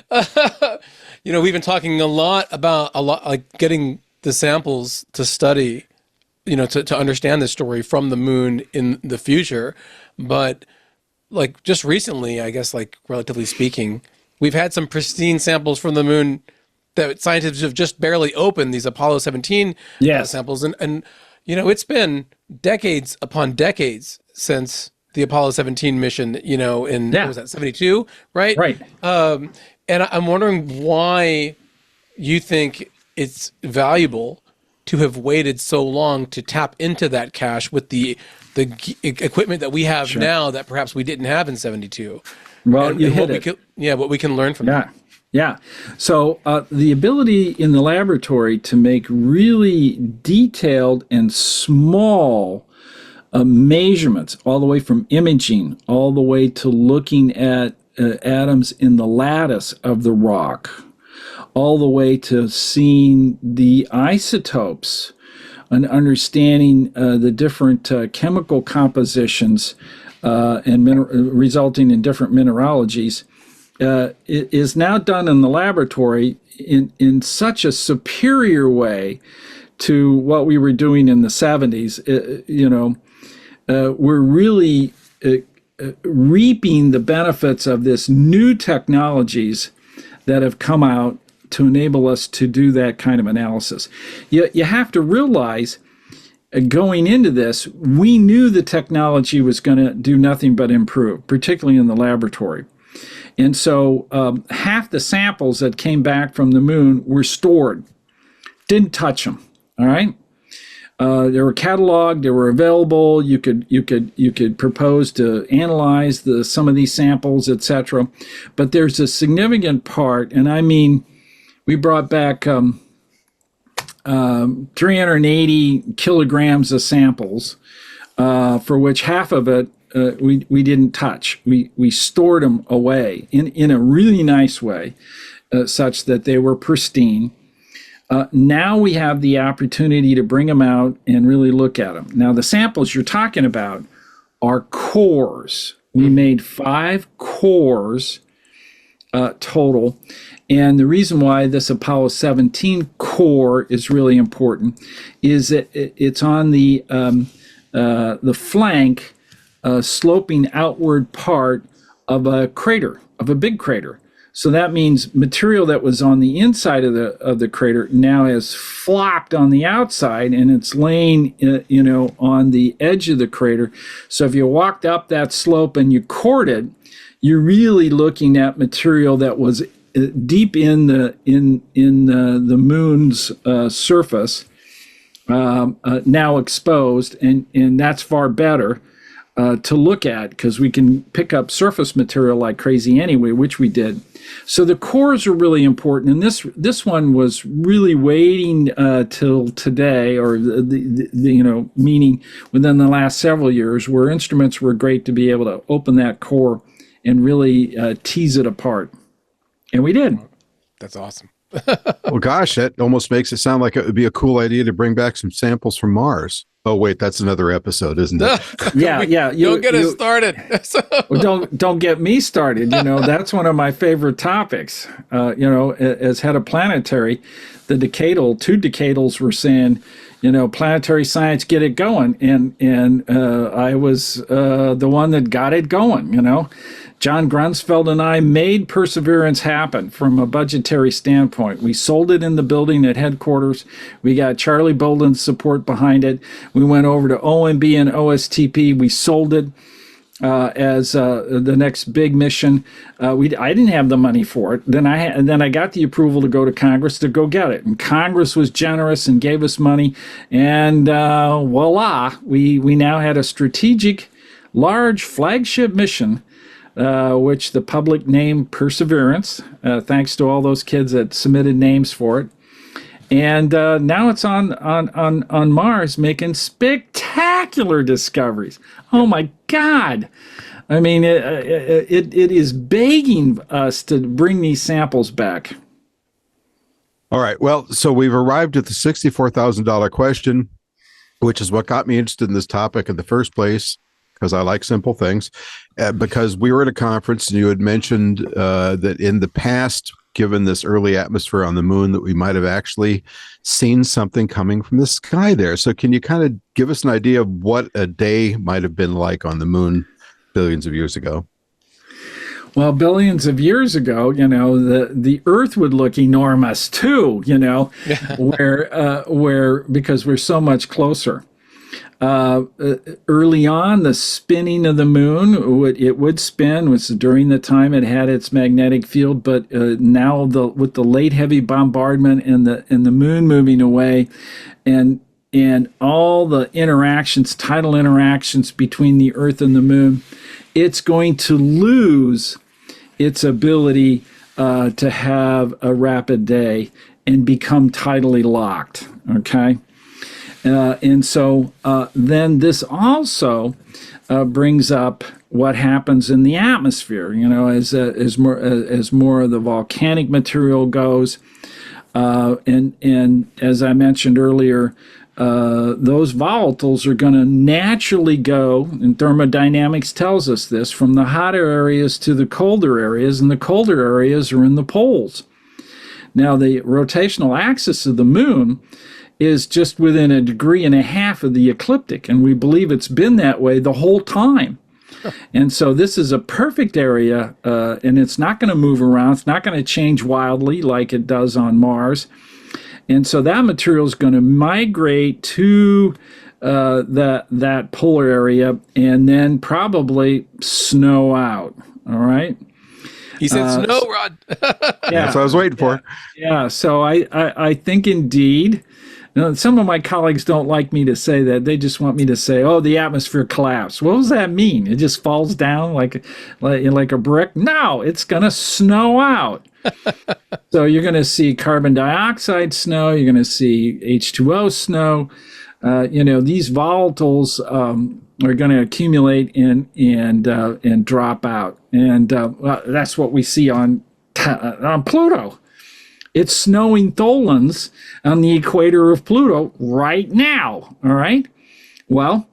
Speaker 1: We've been talking a lot like getting the samples to study, to understand the story from the Moon in the future. But like just recently, I guess, like relatively speaking, we've had some pristine samples from the Moon that scientists have just barely opened, these Apollo 17 samples. And it's been decades upon decades since the Apollo 17 mission, what was that, 72, right?
Speaker 6: Right.
Speaker 1: And I'm wondering why you think it's valuable to have waited so long to tap into that cache with the equipment that we have now that perhaps we didn't have in 72.
Speaker 6: Well,
Speaker 1: what we can learn from that.
Speaker 6: Yeah. So the ability in the laboratory to make really detailed and small measurements, all the way from imaging, all the way to looking at atoms in the lattice of the rock, all the way to seeing the isotopes and understanding the different chemical compositions resulting in different mineralogies, it is now done in the laboratory in such a superior way to what we were doing in the 70s. We're really reaping the benefits of this new technologies that have come out to enable us to do that kind of analysis. You have to realize, going into this, we knew the technology was going to do nothing but improve, particularly in the laboratory. And so half the samples that came back from the moon were stored, didn't touch them. All right. They were cataloged, they were available. You could propose to analyze some of these samples, etc. But there's a significant part, and I mean, we brought back 380 kilograms of samples, for which half of it we didn't touch. We stored them away in a really nice way, such that they were pristine. Now we have the opportunity to bring them out and really look at them. Now, the samples you're talking about are cores. We made 5 cores total. And the reason why this Apollo 17 core is really important is that it's on the flank, sloping outward part of a crater, of a big crater. So that means material that was on the inside of the crater now has flopped on the outside, and it's laying, on the edge of the crater. So if you walked up that slope and you cored it, you're really looking at material that was deep in the moon's surface, now exposed, and that's far better to look at, because we can pick up surface material like crazy anyway, which we did. So the cores are really important, and this one was really waiting till today, or meaning within the last several years, where instruments were great to be able to open that core and really tease it apart, and we did.
Speaker 1: That's awesome.
Speaker 4: Well, gosh, that almost makes it sound like it would be a cool idea to bring back some samples from Mars. Oh, wait, that's another episode, isn't it?
Speaker 6: Yeah.
Speaker 1: Don't get us started.
Speaker 6: Well, don't get me started. That's one of my favorite topics. As head of planetary, two decadals were saying, planetary science, get it going, and I was the one that got it going. John Grunsfeld and I made Perseverance happen from a budgetary standpoint. We sold it in the building at headquarters. We got Charlie Bolden's support behind it. We went over to OMB and OSTP. We sold it as the next big mission. I didn't have the money for it. Then I got the approval to go to Congress to go get it. And Congress was generous and gave us money. And voila, we now had a strategic, large flagship mission, which the public named Perseverance, thanks to all those kids that submitted names for it. And now it's on Mars, making spectacular discoveries. Oh my God! I mean, it is begging us to bring these samples back.
Speaker 4: All right. Well, so we've arrived at the $64,000 question, which is what got me interested in this topic in the first place, because I like simple things. Because we were at a conference and you had mentioned that in the past, given this early atmosphere on the moon, that we might have actually seen something coming from the sky there. So can you kind of give us an idea of what a day might have been like on the moon billions of years ago?
Speaker 6: Well, billions of years ago, the Earth would look enormous too, where because we're so much closer. Early on, the spinning of the moon, it would spin, was during the time it had its magnetic field, but now with the late heavy bombardment and the moon moving away, and all the tidal interactions between the Earth and the moon, it's going to lose its ability to have a rapid day and become tidally locked. Okay. And so then this also brings up what happens in the atmosphere, as more of the volcanic material goes. And as I mentioned earlier, those volatiles are going to naturally go, and thermodynamics tells us this, from the hotter areas to the colder areas, and the colder areas are in the poles. Now, the rotational axis of the moon is just within 1.5 degrees of the ecliptic, and we believe it's been that way the whole time. And so this is a perfect area, and it's not going to move around. It's not going to change wildly like it does on Mars. And so that material is going to migrate to that polar area and then probably snow out. All right.
Speaker 1: He said snow, Rod.
Speaker 6: Yeah.
Speaker 4: That's what I was waiting for.
Speaker 6: Yeah. So I think indeed, some of my colleagues don't like me to say that. They just want me to say, "Oh, the atmosphere collapsed." What does that mean? It just falls down like a brick? No, it's going to snow out. So you're going to see carbon dioxide snow. You're going to see H2O snow. These volatiles are going to accumulate and drop out, and that's what we see on Pluto. It's snowing tholins on the equator of Pluto right now. All right. Well,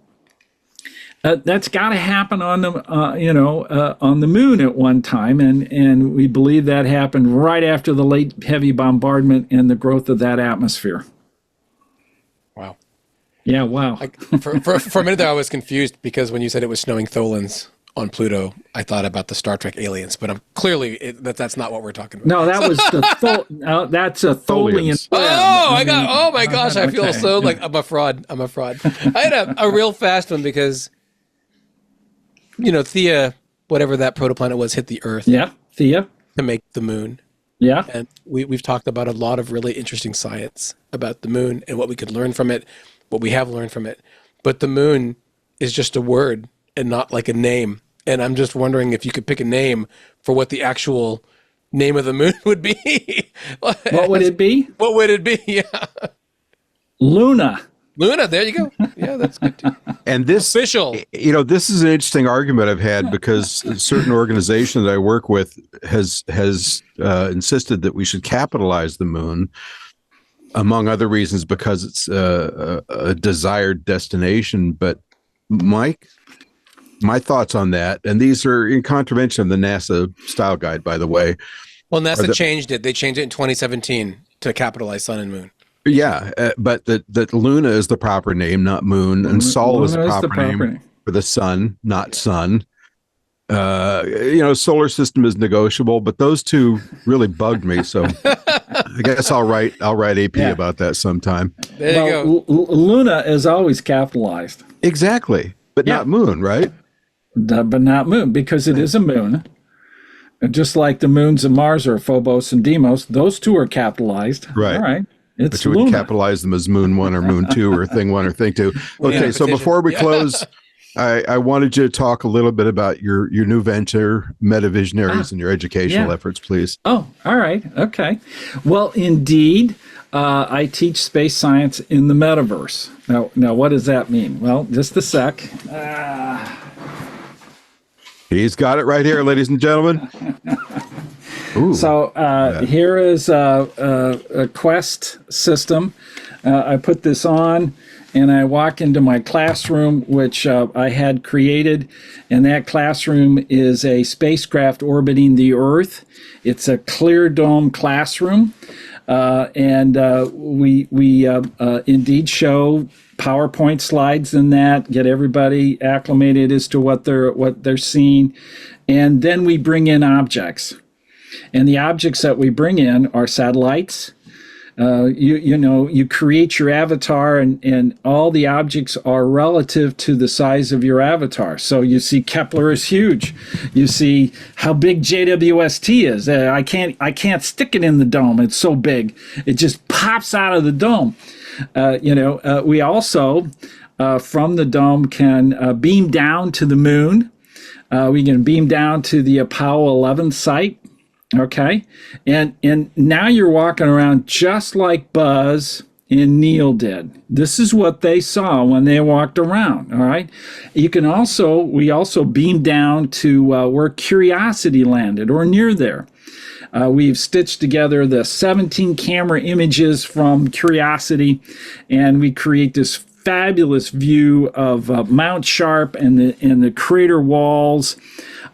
Speaker 6: that's got to happen on the moon at one time, and we believe that happened right after the late heavy bombardment and the growth of that atmosphere.
Speaker 1: Wow.
Speaker 6: Yeah. Wow.
Speaker 1: For a minute there, I was confused because when you said it was snowing tholins on Pluto, I thought about the Star Trek aliens, but that's not what we're talking about.
Speaker 6: No, that was that's a Tholian.
Speaker 1: Oh my gosh, I feel so like I'm a fraud. I had a real fast one because, Thea, whatever that protoplanet was, hit the Earth.
Speaker 6: Yeah, Thea.
Speaker 1: To make the moon.
Speaker 6: Yeah.
Speaker 1: And we've talked about a lot of really interesting science about the moon and what we could learn from it, what we have learned from it. But the moon is just a word and not like a name. And I'm just wondering if you could pick a name for what the actual name of the moon would be.
Speaker 6: What would it be?
Speaker 1: What would it be? Yeah.
Speaker 6: Luna.
Speaker 1: Luna, there you go. Yeah, that's good too.
Speaker 4: And this,
Speaker 1: official.
Speaker 4: This is an interesting argument I've had because a certain organization that I work with has insisted that we should capitalize the moon, among other reasons, because it's a desired destination. But Mike, my thoughts on that, and these are in contravention of the NASA style guide, by the way.
Speaker 1: Well, NASA changed it. They changed it in 2017 to capitalize sun and moon.
Speaker 4: Yeah, but that Luna is the proper name, not moon, and Sol is the proper name for the sun, not sun. Solar system is negotiable, but those two really bugged me. So I guess I'll write AP about that sometime.
Speaker 1: There you go.
Speaker 6: Luna is always capitalized.
Speaker 4: Exactly, but not moon, right?
Speaker 6: But not moon, because it is a moon. Just like the moons of Mars are Phobos and Deimos, those two are capitalized.
Speaker 4: Right.
Speaker 6: All right.
Speaker 4: But you would capitalize them as Moon 1 or Moon 2 or Thing 1 or Thing 2. Okay, so before we close, I wanted you to talk a little bit about your new venture, Metavisionaries, and your educational efforts, please.
Speaker 6: Oh, all right. Okay. Well, indeed, I teach space science in the metaverse. Now, what does that mean? Well, just a sec.
Speaker 4: He's got it right here, ladies and gentlemen. Ooh,
Speaker 6: so here is a Quest system. I put this on, and I walk into my classroom, which I had created, and that classroom is a spacecraft orbiting the Earth. It's a clear dome classroom, and we indeed show PowerPoint slides in that, get everybody acclimated as to what they're seeing, and then we bring in objects. And the objects that we bring in are satellites. You create your avatar, and all the objects are relative to the size of your avatar. So you see Kepler is huge. You see how big JWST is. I can't stick it in the dome. It's so big. It just pops out of the dome. We also, from the dome, can beam down to the moon. We can beam down to the Apollo 11 site. Okay, and now you're walking around just like Buzz and Neil did. This is what they saw when they walked around. All right. We also beamed down to where Curiosity landed, or near there. We've stitched together the 17 camera images from Curiosity, and we create this fabulous view of Mount Sharp and the crater walls,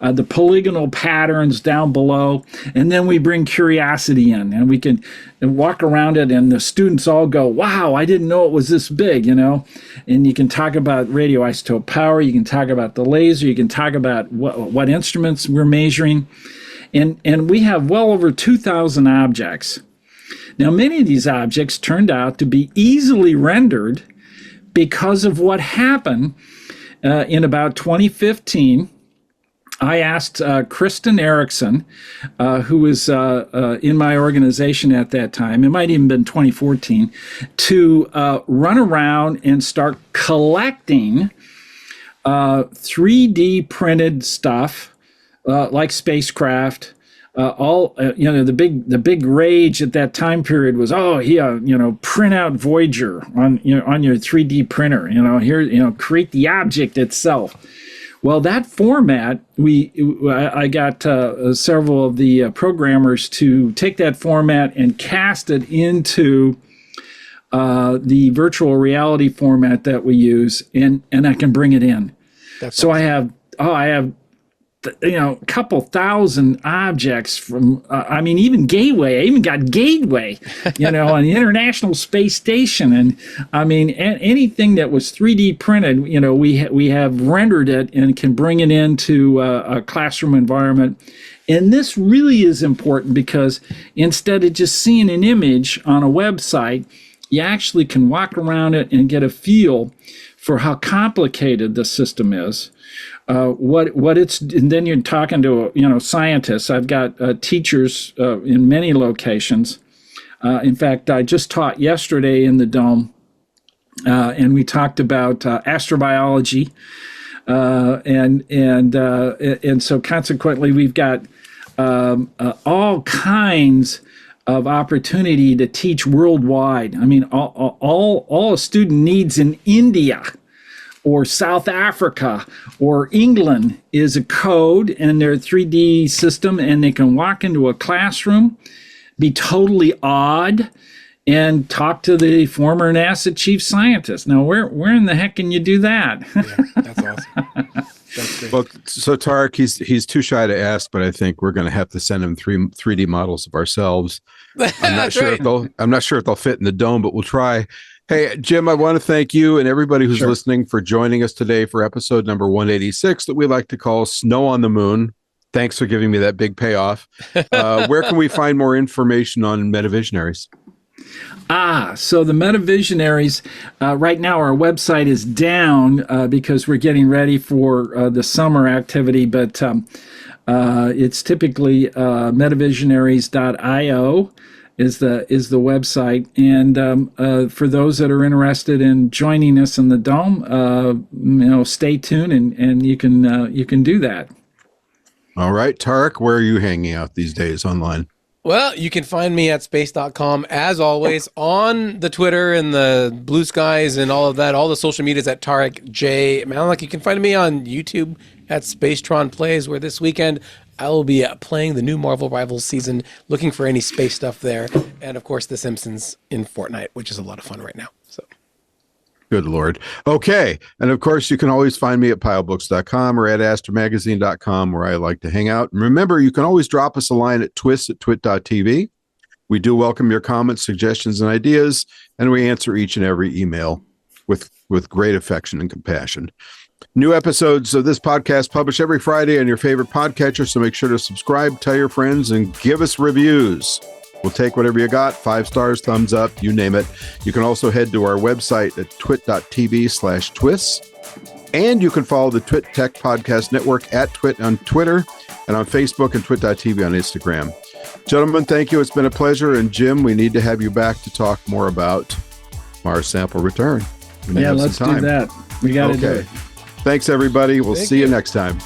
Speaker 6: the polygonal patterns down below, and then we bring Curiosity in, and we can walk around it, and the students all go, "Wow, I didn't know it was this big," And you can talk about radioisotope power, you can talk about the laser, you can talk about what instruments we're measuring, and we have well over 2,000 objects. Now, many of these objects turned out to be easily rendered because of what happened in about 2015. I asked Kristen Erickson, who was in my organization at that time, it might even been 2014, to run around and start collecting 3D printed stuff like Spacecraft. The big rage at that time period was, print out Voyager on your 3D printer. Create the object itself. Well, that format, I got several of the programmers to take that format and cast it into the virtual reality format that we use, and I can bring it in. So awesome. I have a couple thousand objects from, even Gateway. I even got Gateway, on the International Space Station. And anything that was 3D printed, we have rendered it and can bring it into a classroom environment. And this really is important because instead of just seeing an image on a website, you actually can walk around it and get a feel for how complicated the system is. And then you're talking to scientists. I've got teachers in many locations. In fact, I just taught yesterday in the Dome, and we talked about astrobiology, and so consequently we've got all kinds of opportunity to teach worldwide. All a student needs in India or South Africa or England is a code and their 3D system, and they can walk into a classroom, be totally awed, and talk to the former NASA chief scientist. Now, where in the heck can you do that?
Speaker 1: Yeah, that's awesome. That's great.
Speaker 4: Well, so Tarek, he's too shy to ask, but I think we're going to have to send him 3D models of ourselves. I'm not sure if they'll fit in the Dome, but we'll try. Hey, Jim, I want to thank you and everybody who's listening for joining us today for episode number 186 that we like to call Snow on the Moon. Thanks for giving me that big payoff. Where can we find more information on Metavisionaries?
Speaker 6: So the Metavisionaries, right now our website is down because we're getting ready for the summer activity, but it's typically metavisionaries.io. is the website, and for those that are interested in joining us in the Dome, stay tuned and you can do that.
Speaker 4: All right, Tarek, where are you hanging out these days online?
Speaker 1: Well, you can find me at space.com as always on the Twitter and the Blue Skies and all of that. All the social medias at Tarek J. Malik. You can find me on YouTube at Spacetron Plays, where this weekend I will be playing the new Marvel Rivals season, looking for any space stuff there. And of course, The Simpsons in Fortnite, which is a lot of fun right now. So,
Speaker 4: good Lord. Okay. And of course, you can always find me at pilebooks.com or at astromagazine.com, where I like to hang out. And remember, you can always drop us a line at twit@twit.tv. We do welcome your comments, suggestions, and ideas, and we answer each and every email with great affection and compassion. New episodes of this podcast publish every Friday on your favorite podcatcher, so make sure to subscribe, tell your friends, and give us reviews. We'll take whatever you got, 5 stars, thumbs up, you name it. You can also head to our website at twit.tv/twists. And you can follow the Twit Tech Podcast Network at Twit on Twitter and on Facebook and twit.tv on Instagram. Gentlemen, thank you. It's been a pleasure. And Jim, we need to have you back to talk more about Mars sample return.
Speaker 6: Yeah, let's do that. We got to do it.
Speaker 4: Thanks, everybody. We'll see you next time.